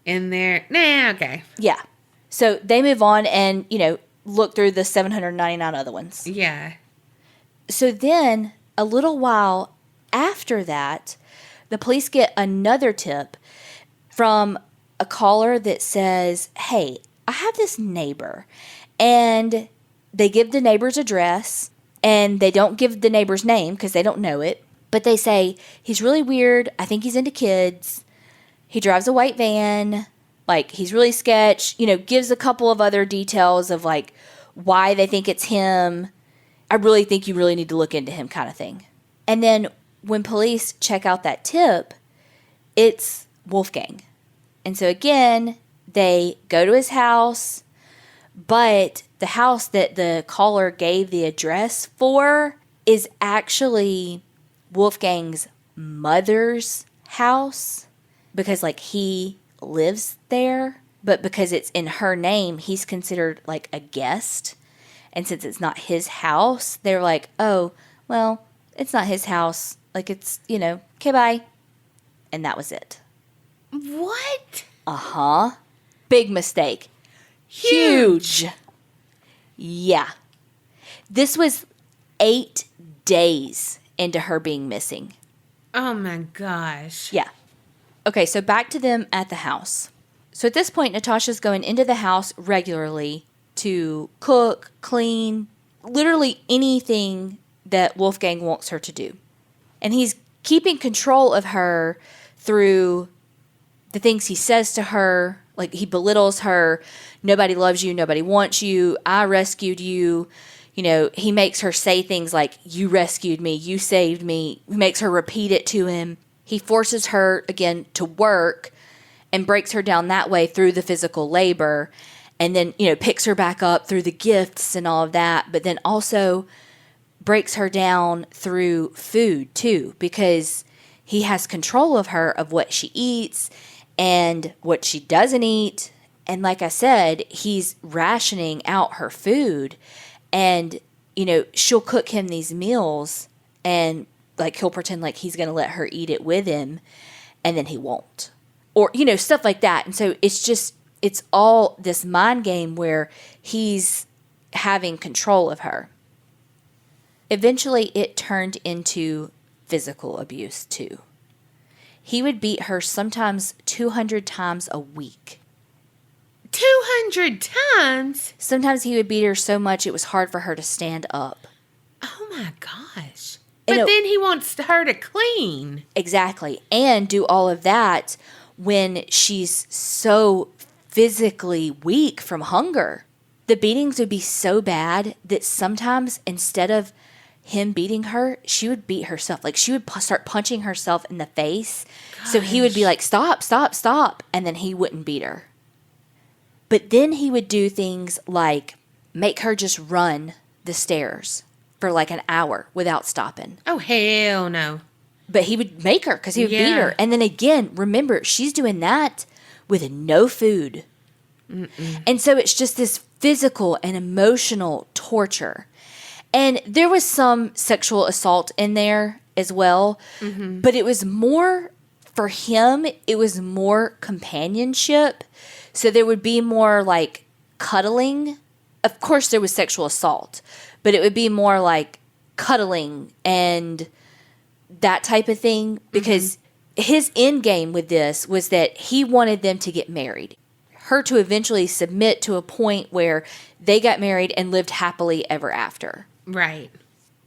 in there. Nah, okay. Yeah. So they move on and, look through the 799 other ones. Yeah. So then, a little while after that, the police get another tip from a caller that says, hey, I have this neighbor. And they give the neighbor's address, and they don't give the neighbor's name because they don't know it. But they say, he's really weird. I think he's into kids. He drives a white van. Like, he's really sketch. Gives a couple of other details of, like, why they think it's him. I really think you really need to look into him kind of thing. And then when police check out that tip, it's Wolfgang. And so, again, they go to his house. But the house that the caller gave the address for is actually Wolfgang's mother's house because, like, he lives there. But because it's in her name, he's considered, like, a guest. And since it's not his house, they're like, oh, well, it's not his house. Like, it's, okay, bye. And that was it. What? Uh-huh. Big mistake. Huge. Yeah. This was 8 days into her being missing. Oh my gosh. Yeah. Okay, so back to them at the house. So at this point, Natascha's going into the house regularly to cook, clean, literally anything that Wolfgang wants her to do. And he's keeping control of her through the things he says to her. Like, he belittles her. Nobody loves you. Nobody wants you. I rescued you. He makes her say things like, you rescued me. You saved me. He makes her repeat it to him. He forces her, again, to work and breaks her down that way through the physical labor. And then, picks her back up through the gifts and all of that. But then also breaks her down through food, too. Because he has control of her, of what she eats and what she doesn't eat. And like I said, he's rationing out her food. And, she'll cook him these meals and, like, he'll pretend like he's going to let her eat it with him. And then he won't. Or, stuff like that. And so it's all this mind game where he's having control of her. Eventually, it turned into physical abuse, too. He would beat her sometimes 200 times a week. 200 times? Sometimes he would beat her so much it was hard for her to stand up. Oh my gosh. But then he wants her to clean. Exactly. And do all of that when she's so physically weak from hunger. The beatings would be so bad that sometimes instead of him beating her, she would beat herself. Like, she would start punching herself in the face. Gosh. So he would be like, stop, stop, stop. And then he wouldn't beat her. But then he would do things like make her just run the stairs for like an hour without stopping. Oh, hell no. But he would make her because he would beat Yeah. her. And then again, remember, she's doing that with no food. And so it's just this physical and emotional torture. And there was some sexual assault in there as well. But it was more, for him, it was more companionship. So there would be more like cuddling. Of course, there was sexual assault. But it would be more like cuddling and that type of thing. Because his end game with this was that he wanted them to get married. Her to eventually submit to a point where they got married and lived happily ever after. Right.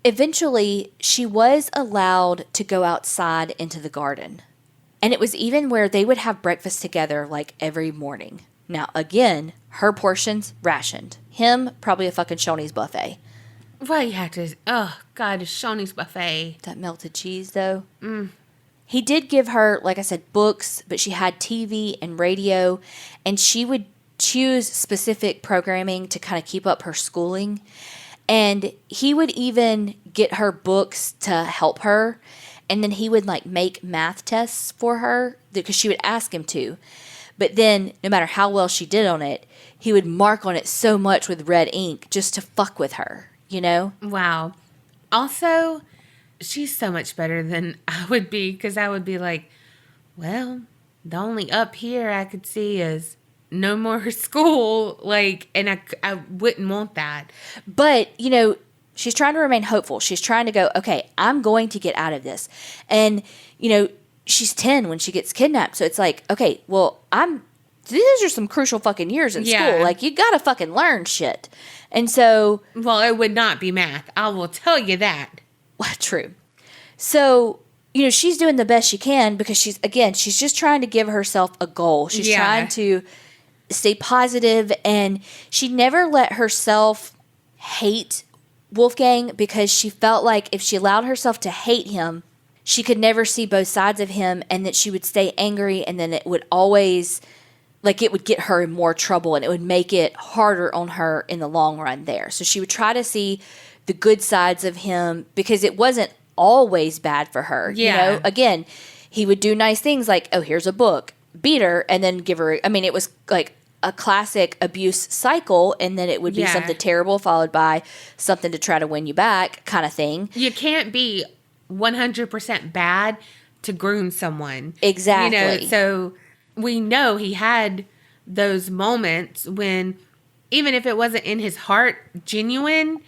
Eventually, she was allowed to go outside into the garden. And it was even where they would have breakfast together like every morning. Now, again, her portions rationed. Him, probably a fucking Shoney's buffet. Well, you have to... Oh, God, it's Shoney's buffet. That melted cheese, though. He did give her, like I said, books, but she had TV and radio, and she would choose specific programming to kind of keep up her schooling. And he would even get her books to help her, and then he would like make math tests for her because she would ask him to. But then, no matter how well she did on it, he would mark on it so much with red ink just to fuck with her, you know? Wow. Also, she's so much better than I would be, because I would be like, well, the only up here I could see is no more school. Like, and I wouldn't want that. But, you know, she's trying to remain hopeful. She's trying to go, okay, I'm going to get out of this. And, you know, she's 10 when she gets kidnapped. So it's like, okay, well, these are some crucial fucking years in school. Like, you gotta fucking learn shit. And so... Well, it would not be math. I will tell you that. Well, true. So, you know, she's doing the best she can because she's just trying to give herself a goal. She's trying to stay positive, and she never let herself hate Wolfgang because she felt like if she allowed herself to hate him, she could never see both sides of him, and that she would stay angry, and then it would always, like, it would get her in more trouble, and it would make it harder on her in the long run there. So she would try to see the good sides of him because it wasn't always bad for her. Yeah. You know, again, he would do nice things like, oh, here's a book, beat her, and then give her, I mean, it was like a classic abuse cycle, and then it would be something terrible followed by something to try to win you back kind of thing. You can't be 100% bad to groom someone. Exactly. You know, so we know he had those moments when, even if it wasn't in his heart genuine,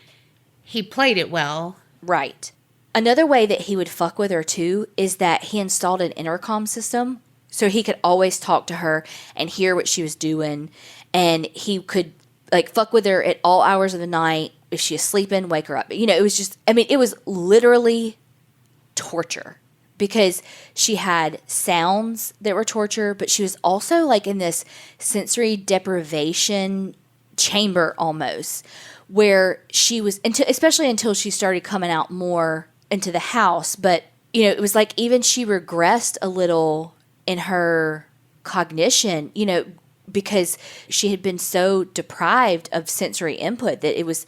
he played it well. Right. Another way that he would fuck with her too is that he installed an intercom system so he could always talk to her and hear what she was doing, and he could like fuck with her at all hours of the night. If she was sleeping, wake her up. You know, it was just, I mean, it was literally torture because she had sounds that were torture, but she was also like in this sensory deprivation chamber almost, where she was, especially until she started coming out more into the house. But, you know, it was like even she regressed a little in her cognition, you know, because she had been so deprived of sensory input that it was,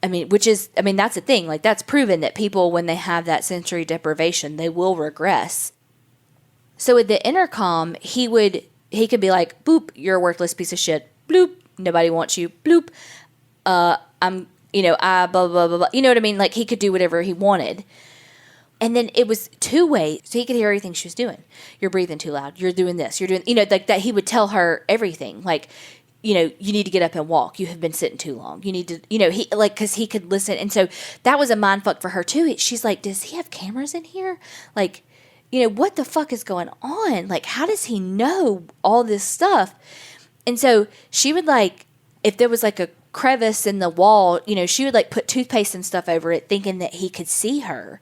I mean, that's the thing. Like, that's proven that people, when they have that sensory deprivation, they will regress. So with the intercom, he could be like, boop, you're a worthless piece of shit. Bloop, nobody wants you. Bloop, I'm, you know, blah, blah, blah, blah. You know what I mean? Like, he could do whatever he wanted. And then it was two ways. So he could hear everything she was doing. You're breathing too loud. You're doing this. You're doing, you know, like that. He would tell her everything. Like, you know, you need to get up and walk. You have been sitting too long. You need to, you know, he, like, because he could listen. And so that was a mind fuck for her too. She's like, does he have cameras in here? Like, you know, what the fuck is going on? Like, how does he know all this stuff? And so she would, like, if there was like a crevice in the wall, you know, she would like put toothpaste and stuff over it thinking that he could see her.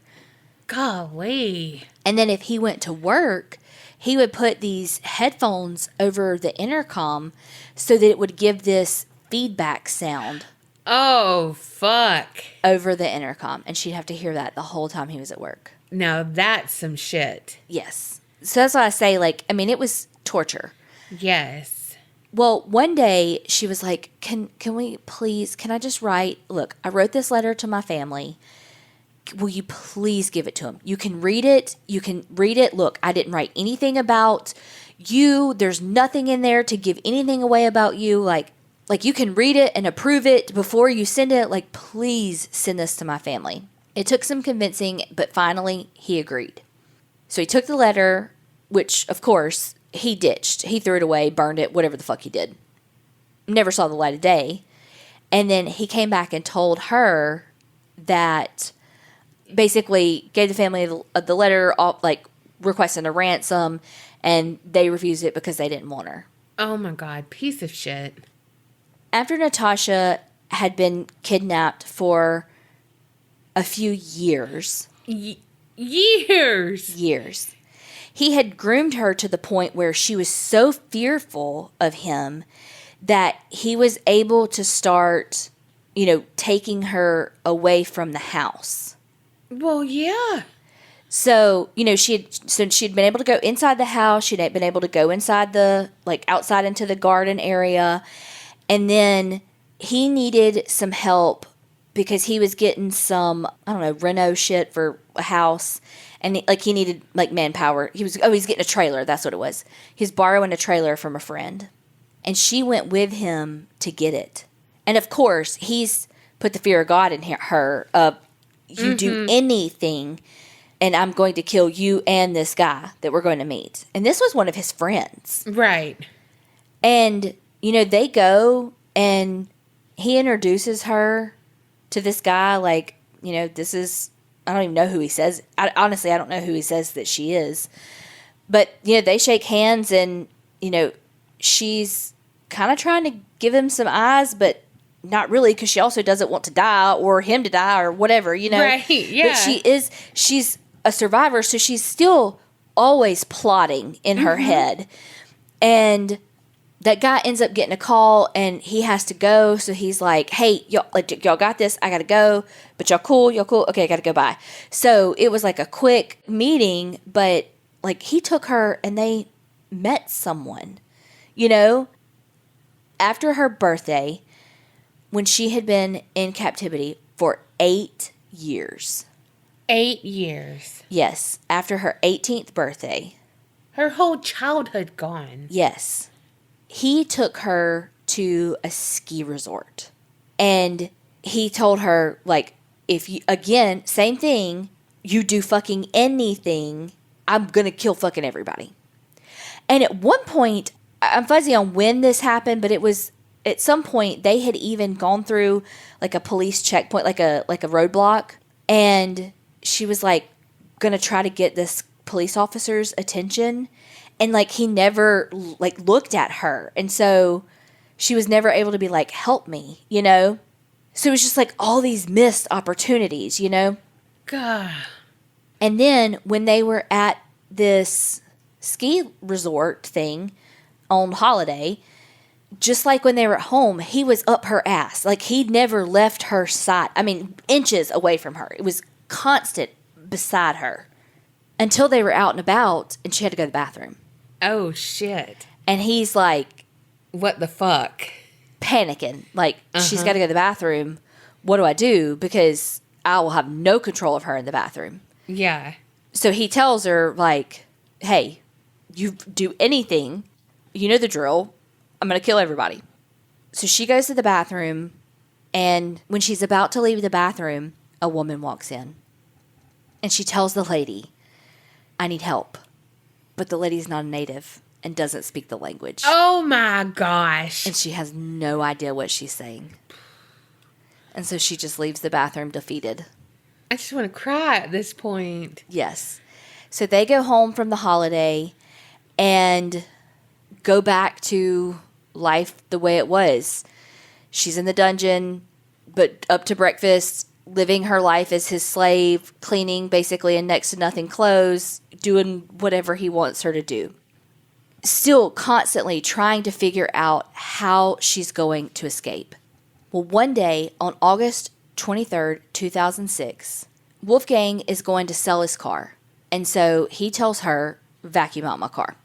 Golly. And then if he went to work, he would put these headphones over the intercom so that it would give this feedback sound. Oh, fuck. Over the intercom. And she'd have to hear that the whole time he was at work. Now that's some shit. Yes. So that's why I say, like, I mean, it was torture. Yes. Well, one day she was like, can I just write, look, I wrote this letter to my family. Will you please give it to them? You can read it. Look, I didn't write anything about you. There's nothing in there to give anything away about you. Like you can read it and approve it before you send it. Like, please send this to my family. It took some convincing, but finally he agreed. So he took the letter, which, of course, he ditched. He threw it away, burned it, whatever the fuck he did. Never saw the light of day. And then he came back and told her that, basically gave the family the letter, like requesting a ransom, and they refused it because they didn't want her. Oh my God, piece of shit. After Natascha had been kidnapped for a few years. Years. He had groomed her to the point where she was so fearful of him that he was able to start, taking her away from the house. Well, yeah. So, she'd been able to go inside the house. She'd been able to go inside outside into the garden area. And then he needed some help because he was getting some, reno shit for a house. And he needed manpower. He's getting a trailer. That's what it was. He was borrowing a trailer from a friend. And she went with him to get it. And of course, he's put the fear of God in her. You do anything, and I'm going to kill you and this guy that we're going to meet. And this was one of his friends. Right. And, they go, and he introduces her to this guy. This is, I don't even know who he says. Honestly, I don't know who he says that she is. But, they shake hands, and, she's kind of trying to give him some eyes, but not really, because she also doesn't want to die or him to die or whatever, Right, yeah. But she's a survivor, so she's still always plotting in her head. And that guy ends up getting a call, and he has to go, so he's like, hey, y'all got this, I gotta go, but y'all cool, okay, I gotta go, bye. So it was like a quick meeting, but he took her, and they met someone, After her birthday, when she had been in captivity for 8 years. 8 years. Yes, after her 18th birthday. Her whole childhood gone. Yes. He took her to a ski resort. And he told her, if you, again, same thing, you do fucking anything, I'm going to kill fucking everybody. And at one point, I'm fuzzy on when this happened, but it was at some point they had even gone through a police checkpoint, like a roadblock, and she was gonna try to get this police officer's attention, and he never looked at her, and so she was never able to be help me, so it was just all these missed opportunities, God. And then when they were at this ski resort thing on holiday, just like when they were at home, he was up her ass. He never left her side. I mean, inches away from her. It was constant beside her until they were out and about and she had to go to the bathroom. Oh, shit. And he's like, what the fuck? Panicking. She's got to go to the bathroom. What do I do? Because I will have no control of her in the bathroom. Yeah. So he tells her, hey, you do anything, you know the drill. I'm going to kill everybody. So she goes to the bathroom, and when she's about to leave the bathroom, a woman walks in. And she tells the lady, I need help. But the lady's not a native and doesn't speak the language. Oh my gosh. And she has no idea what she's saying. And so she just leaves the bathroom defeated. I just want to cry at this point. Yes. So they go home from the holiday and go back to life the way it was. She's in the dungeon, but up to breakfast, living her life as his slave, cleaning basically in next to nothing clothes, doing whatever he wants her to do. Still constantly trying to figure out how she's going to escape. Well, one day on August 23rd, 2006, Wolfgang is going to sell his car. And so he tells her, vacuum out my car.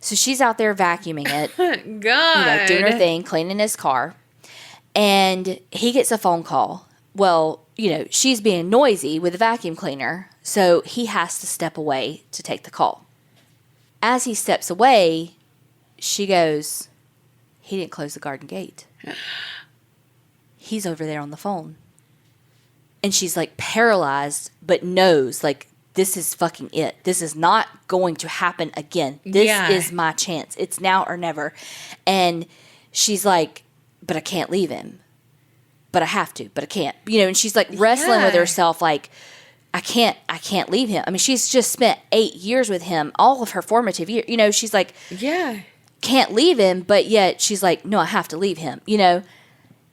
So she's out there vacuuming it. God. Doing her thing, cleaning his car. And he gets a phone call. Well, she's being noisy with the vacuum cleaner. So he has to step away to take the call. As he steps away, she goes, he didn't close the garden gate. He's over there on the phone. And she's like paralyzed, but knows like this is fucking it. This is not going to happen again. This is my chance. It's now or never. And she's like, but I can't leave him. But I have to, but I can't. And she's like wrestling with herself like, I can't leave him. I mean, she's just spent 8 years with him, all of her formative years. She's like, can't leave him, but yet she's like, no, I have to leave him.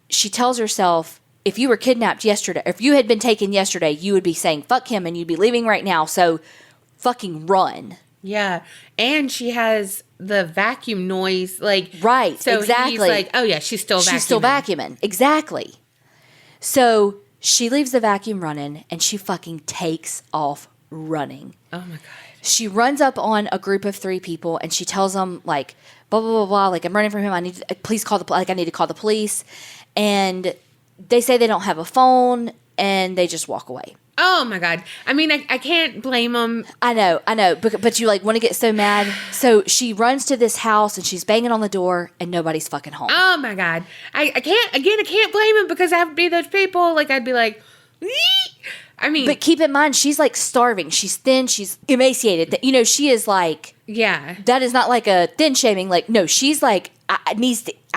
She tells herself, if you were kidnapped yesterday, if you had been taken yesterday, you would be saying, fuck him, and you'd be leaving right now, so fucking run. Yeah, and she has the vacuum noise, like... Right, so exactly. He's like, oh yeah, she's still vacuuming. She's still vacuuming, exactly. So she leaves the vacuum running, and she fucking takes off running. Oh my God. She runs up on a group of 3 people, and she tells them, like, blah, blah, blah, blah, like, I'm running from him, I need to call the police. And they say they don't have a phone, and they just walk away. Oh my God. I mean, I can't blame them. I know. But you like want to get so mad. So she runs to this house and she's banging on the door and nobody's fucking home. Oh my God. I can't blame them because I would be those people. Like, I'd be like, Wee! I mean. But keep in mind, she's like starving. She's thin. She's emaciated. She is like. Yeah. That is not like a thin shaming. Like, no, she's like,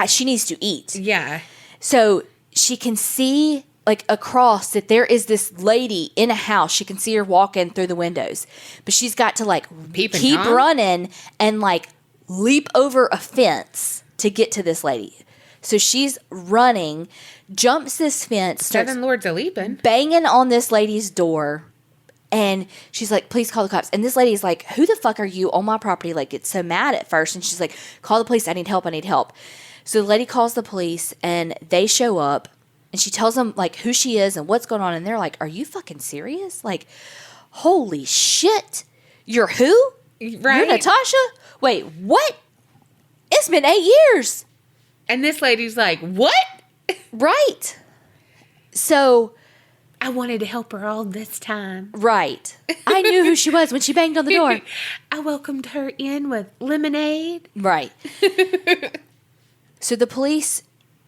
she needs to eat. Yeah. So she can see like across that there is this lady in a house. She can see her walking through the windows, but she's got to like keep running and like leap over a fence to get to this lady. So she's running, jumps this fence, starts 7 lords a leaping, banging on this lady's door. And she's like, please call the cops. And this lady's like, who the fuck are you on my property? Like, gets so mad at first. And she's like, call the police. I need help. So the lady calls the police and they show up. And she tells them, like, who she is and what's going on. And they're like, are you fucking serious? Like, holy shit. You're who? Right. You're Natascha? Wait, what? It's been 8 years. And this lady's like, what? Right. So I wanted to help her all this time. Right. I knew who she was when she banged on the door. I welcomed her in with lemonade. Right. So the police,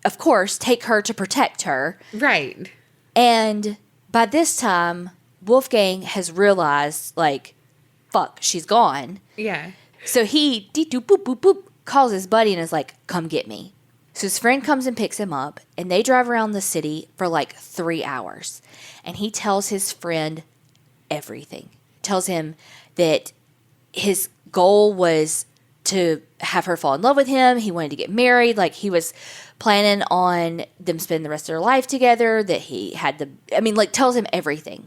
of course, take her to protect her. Right. And by this time, Wolfgang has realized, like, fuck, she's gone. Yeah. So he, boop, boop, boop, calls his buddy and is like, come get me. So his friend comes and picks him up, and they drive around the city for like 3 hours. And he tells his friend everything. Tells him that his goal was to have her fall in love with him. He wanted to get married. Like, he was planning on them spending the rest of their life together. That he had tells him everything.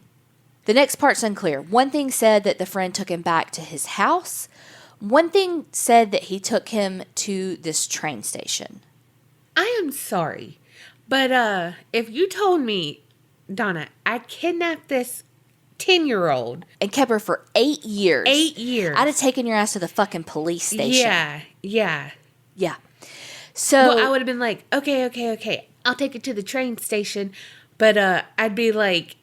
The next part's unclear. One thing said that the friend took him back to his house. One thing said that he took him to this train station. I am sorry, but if you told me, Donna, I kidnapped this 10-year-old and kept her for 8 years. 8 years. I'd have taken your ass to the fucking police station. Yeah. So well, I would have been like, okay. I'll take it to the train station, but I'd be like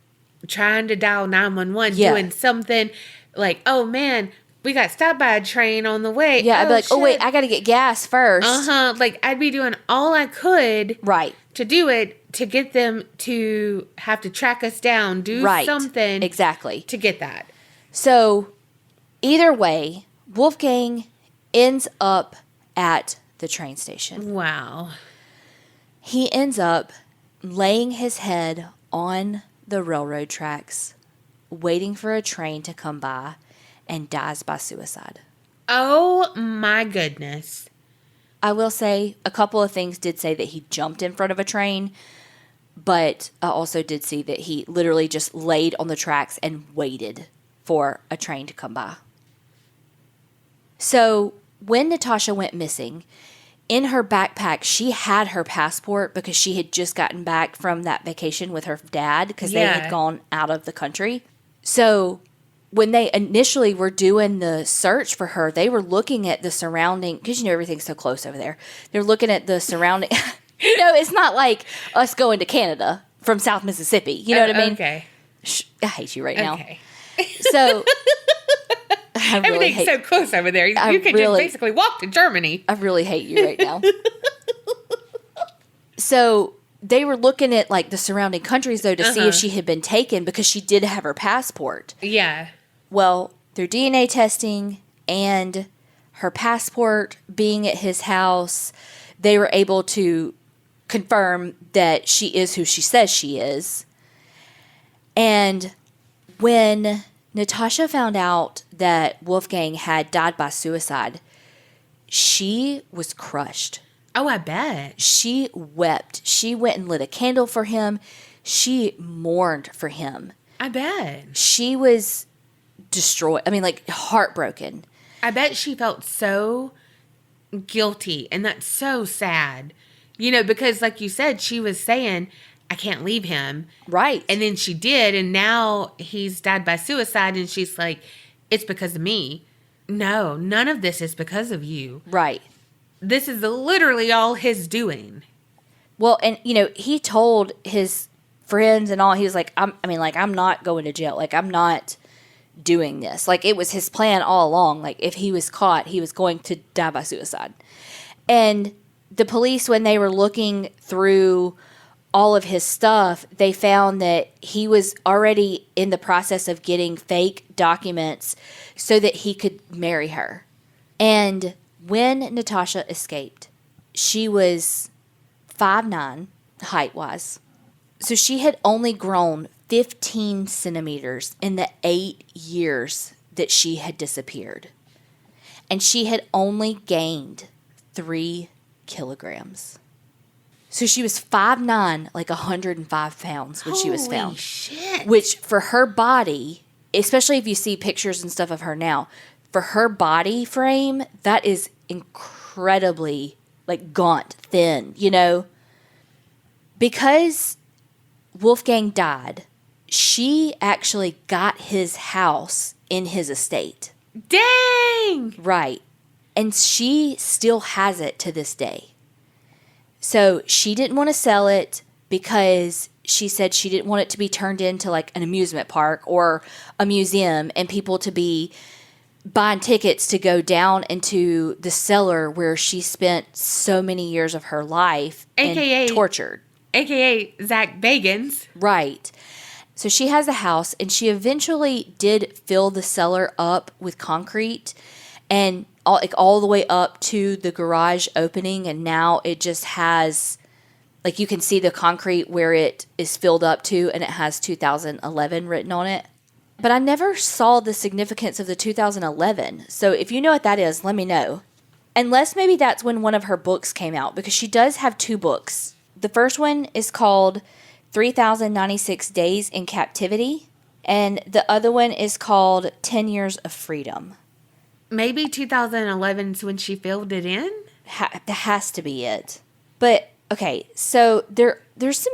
trying to dial 911, doing something like, oh man, we got stopped by a train on the way. Yeah, I'd be like, shit. Oh wait, I got to get gas first. Like, I'd be doing all I could. Right. To do it, to get them to have to track us down, do something. Exactly. To get that. So, either way, Wolfgang ends up at the train station. Wow. He ends up laying his head on the railroad tracks, waiting for a train to come by, and dies by suicide. Oh my goodness. I will say a couple of things did say that he jumped in front of a train, but I also did see that he literally just laid on the tracks and waited for a train to come by. So when Natascha went missing, in her backpack, she had her passport because she had just gotten back from that vacation with her dad because they had gone out of the country. So when they initially were doing the search for her, they were looking at the surrounding, because everything's so close over there. They're looking at the surrounding. It's not like us going to Canada from South Mississippi. You know what I mean? Okay. I hate you right now. Okay. So everything's so close over there. You could just basically walk to Germany. I really hate you right now. So they were looking at like the surrounding countries though to see if she had been taken, because she did have her passport. Yeah. Well, through DNA testing and her passport being at his house, they were able to confirm that she is who she says she is. And when Natascha found out that Wolfgang had died by suicide, she was crushed. Oh, I bet. She wept. She went and lit a candle for him. She mourned for him. I bet. She was destroyed. I mean, like, heartbroken. I bet she felt so guilty, and that's so sad. Because like you said, she was saying, I can't leave him. Right. And then she did, and now he's died by suicide, and she's like, it's because of me. No, none of this is because of you. Right. This is literally all his doing. Well, and, he told his friends and all, he was like, I'm not going to jail. Like, I'm not doing this. Like, it was his plan all along. Like, if he was caught, he was going to die by suicide. And the police, when they were looking through all of his stuff, they found that he was already in the process of getting fake documents so that he could marry her. And when Natascha escaped, she was 5'9", height-wise. So she had only grown 15 centimeters in the 8 years that she had disappeared. And she had only gained 3 kilograms. So she was 5'9", like 105 pounds when she was found. Holy shit. Which for her body, especially if you see pictures and stuff of her now, for her body frame, that is incredibly like gaunt, thin, Because Wolfgang died, she actually got his house in his estate. Dang! Right. And she still has it to this day. So she didn't want to sell it because she said she didn't want it to be turned into like an amusement park or a museum and people to be buying tickets to go down into the cellar where she spent so many years of her life AKA, and tortured. AKA Zach Bagans. Right. So she has a house, and she eventually did fill the cellar up with concrete and all the way up to the garage opening, and now it just has, like, you can see the concrete where it is filled up to, and it has 2011 written on it. But I never saw the significance of the 2011, so if you know what that is, let me know. Unless maybe that's when one of her books came out, because she does have 2 books. The first one is called 3,096 Days in Captivity, and the other one is called 10 Years of Freedom. Maybe 2011 is when she filled it in? That has to be it. But, okay, so there's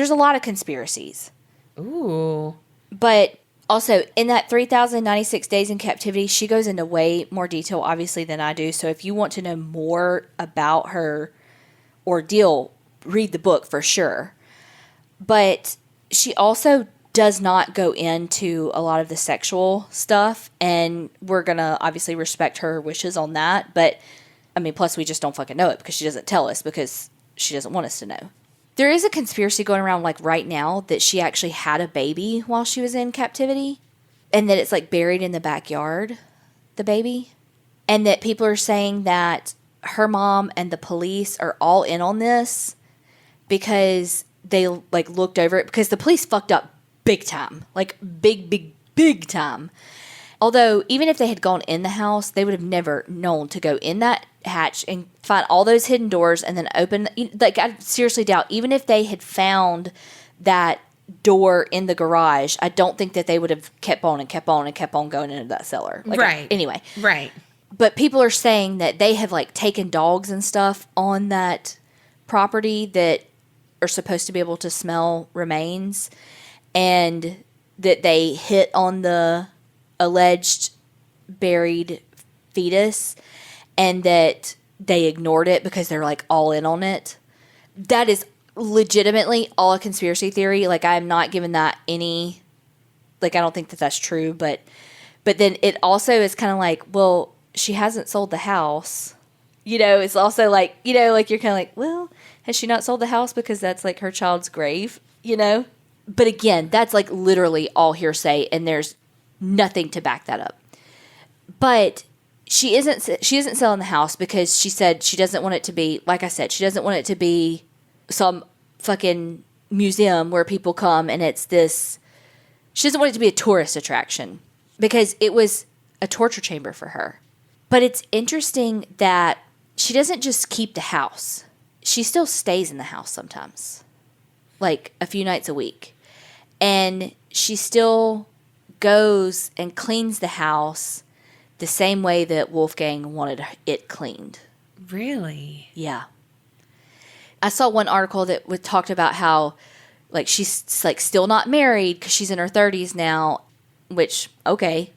a lot of conspiracies. Ooh. But also, in that 3,096 Days in Captivity, she goes into way more detail, obviously, than I do. So if you want to know more about her ordeal, read the book for sure. But she also does not go into a lot of the sexual stuff, and we're going to obviously respect her wishes on that. But, I mean, plus we just don't fucking know it because she doesn't tell us because she doesn't want us to know. There is a conspiracy going around, like, right now that she actually had a baby while she was in captivity, and that it's, like, buried in the backyard, the baby. And that people are saying that her mom and the police are all in on this because they, like, looked over it, because the police fucked up big time. Like, big time. Although, even if they had gone in the house, they would have never known to go in that hatch and find all those hidden doors and then open. Like, I seriously doubt, even if they had found that door in the garage, I don't think that they would have kept on going into that cellar. Like, right. Anyway. Right. But people are saying that they have, like, taken dogs and stuff on that property that are supposed to be able to smell remains, and that they hit on the alleged buried fetus and that they ignored it because they're like all in on it. That is legitimately all a conspiracy theory. Like, I'm not giving that any, like, I don't think that that's true, but then it also is kind of like, well, she hasn't sold the house. You know, it's also like, you know, like you're kind of like, well, has she not sold the house because that's like her child's grave, you know? But again, that's like literally all hearsay and there's nothing to back that up. But she isn't selling the house because she said she doesn't want it to be, like I said, she doesn't want it to be some fucking museum where people come and it's this, she doesn't want it to be a tourist attraction because it was a torture chamber for her. But it's interesting that she doesn't just keep the house. She still stays in the house sometimes, like a few nights a week. And she still goes and cleans the house the same way that Wolfgang wanted it cleaned. Really? Yeah. I saw one article that talked about how, like, she's like still not married because she's in her 30s now, which, okay.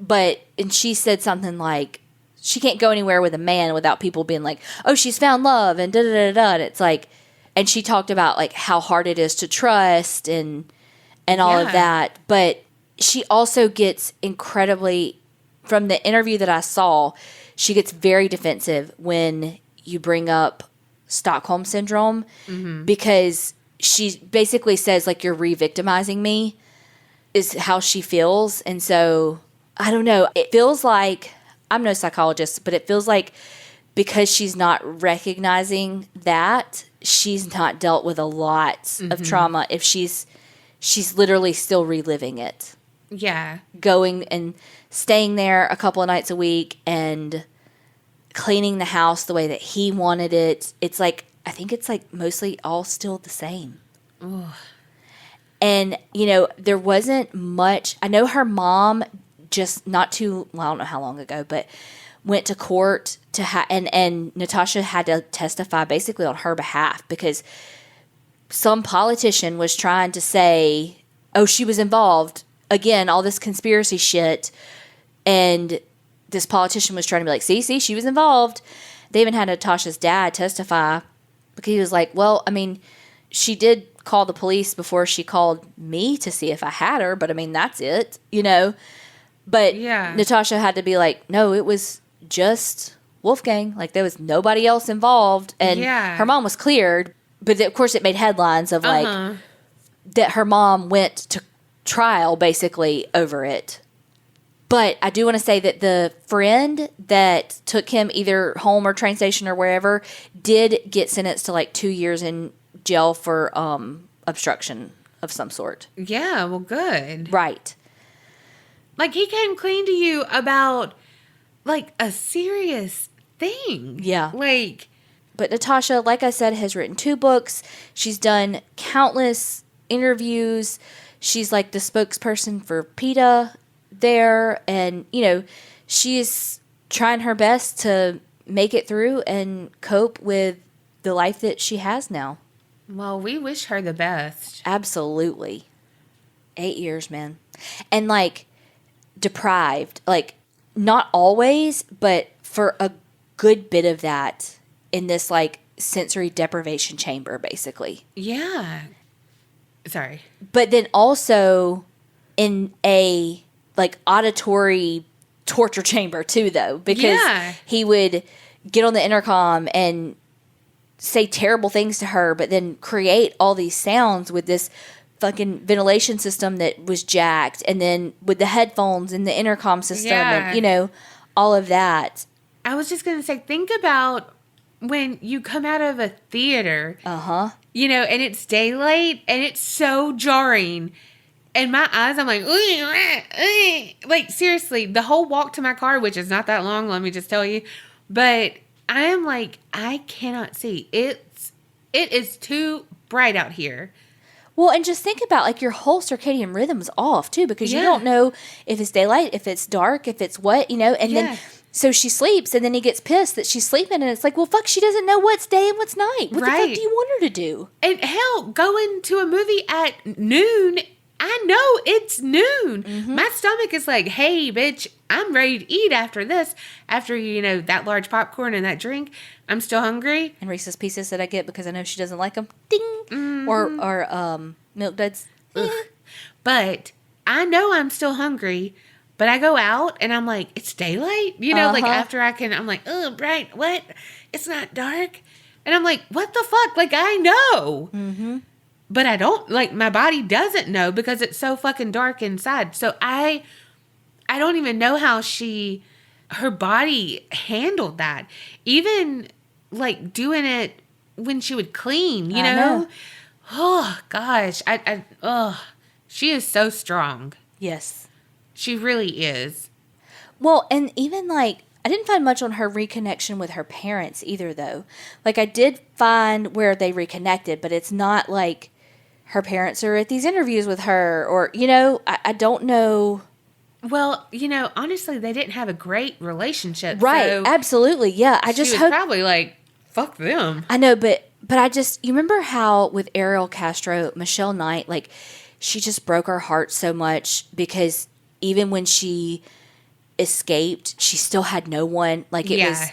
And she said something like, she can't go anywhere with a man without people being like, oh, she's found love and da-da-da-da. And it's like, and she talked about like how hard it is to trust and all of that. But she also gets incredibly, from the interview that I saw, she gets very defensive when you bring up Stockholm Syndrome because she basically says like, you're re-victimizing me is how she feels. And so I don't know. It feels like, I'm no psychologist, but it feels like because she's not recognizing that, she's not dealt with a lot of trauma if she's literally still reliving it. Yeah. Going and staying there a couple of nights a week and cleaning the house the way that he wanted it. It's like, I think it's like mostly all still the same. Ooh. And, you know, there wasn't much. I know her mom just I don't know how long ago, but went to court to and Natascha had to testify basically on her behalf because some politician was trying to say, oh, she was involved. Again, all this conspiracy shit. And this politician was trying to be like, see, she was involved. They even had Natascha's dad testify because he was like, well, I mean, she did call the police before she called me to see if I had her. But I mean, that's it, you know. But Natascha had to be like, no, it was just Wolfgang. Like, there was nobody else involved. And her mom was cleared. But, of course, it made headlines of, like, that her mom went to trial, basically, over it. But I do want to say that the friend that took him either home or train station or wherever did get sentenced to, like, 2 years in jail for obstruction of some sort. Yeah, well, good. Right. Like, he came clean to you about, like, a serious thing. Yeah. Like. But Natascha, like I said, has written 2 books. She's done countless interviews. She's, like, the spokesperson for PETA there. And, you know, she's trying her best to make it through and cope with the life that she has now. Well, we wish her the best. Absolutely. 8 years, man. And, like, deprived, like, not always, but for a good bit of that in this, like, sensory deprivation chamber, basically. Yeah. Sorry. But then also in a, like, auditory torture chamber, too, though, because he would get on the intercom and say terrible things to her, but then create all these sounds with this fucking ventilation system that was jacked, and then with the headphones and the intercom system and, you know, all of that. I was just going to say, think about when you come out of a theater, you know, and it's daylight and it's so jarring. And my eyes, I'm like, like, seriously, the whole walk to my car, which is not that long, let me just tell you. But I am like, I cannot see. It is too bright out here. Well, and just think about, like, your whole circadian rhythm is off, too, because you don't know if it's daylight, if it's dark, if it's what, you know, and then, so she sleeps, and then he gets pissed that she's sleeping, and it's like, well, fuck, she doesn't know what's day and what's night. What the fuck do you want her to do? And hell, going to a movie at noon, I know it's noon. My stomach is like, hey, bitch, I'm ready to eat after this. After, that large popcorn and that drink, I'm still hungry. And Reese's Pieces that I get because I know she doesn't like them. Ding! Or Milk Duds. But I know I'm still hungry. But I go out and I'm like, it's daylight. Like after I'm like, oh, bright. What? It's not dark. And I'm like, what the fuck? Like, I know. Mm-hmm. But I don't, like, my body doesn't know because it's so fucking dark inside. So I don't even know how her body handled that. Even, like, doing it when she would clean, you know? Oh, gosh. She is so strong. Yes. She really is. Well, and even, like, I didn't find much on her reconnection with her parents either, though. Like, I did find where they reconnected, but it's not like her parents are at these interviews with her or, I don't know. Well, honestly, they didn't have a great relationship. Right, so absolutely, yeah. I just hope probably like, fuck them. I know, but you remember how with Ariel Castro, Michelle Knight, like, she just broke our heart so much because even when she escaped, she still had no one. Like, it was,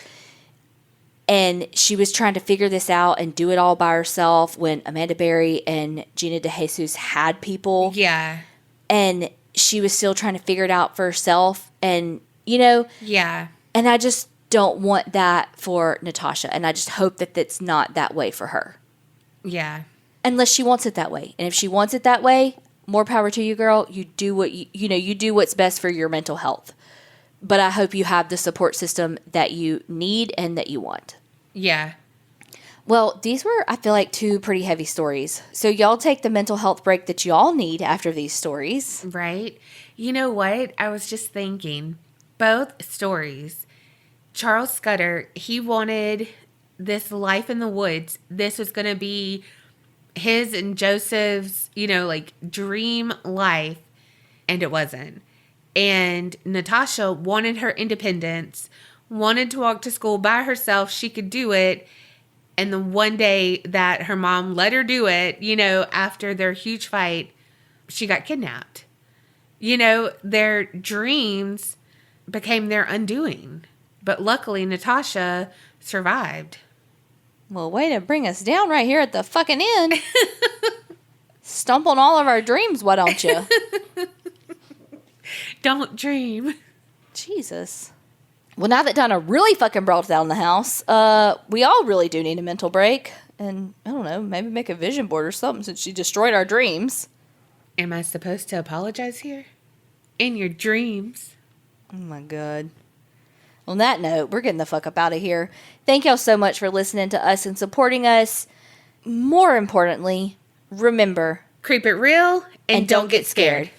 and she was trying to figure this out and do it all by herself when Amanda Berry and Gina DeJesus had people. Yeah. And she was still trying to figure it out for herself. And, Yeah. And I just don't want that for Natascha. And I just hope that it's not that way for her. Yeah. Unless she wants it that way. And if she wants it that way, more power to you, girl. You do what you do what's best for your mental health. But I hope you have the support system that you need and that you want. Yeah. Well, these were, I feel like, 2 pretty heavy stories. So y'all take the mental health break that y'all need after these stories. Right. You know what? I was just thinking, both stories, Charles Scudder, he wanted this life in the woods. This was going to be his and Joseph's, dream life. And it wasn't. And Natascha wanted her independence, wanted to walk to school by herself. She could do it. And the one day that her mom let her do it, after their huge fight, she got kidnapped. Their dreams became their undoing. But luckily, Natascha survived. Well, way to bring us down right here at the fucking end. Stomp on all of our dreams, why don't you? Don't dream. Jesus. Well, now that Donna really fucking brought down the house, we all really do need a mental break. And, I don't know, maybe make a vision board or something since she destroyed our dreams. Am I supposed to apologize here? In your dreams. Oh, my God. On that note, we're getting the fuck up out of here. Thank y'all so much for listening to us and supporting us. More importantly, remember, creep it real and don't get scared.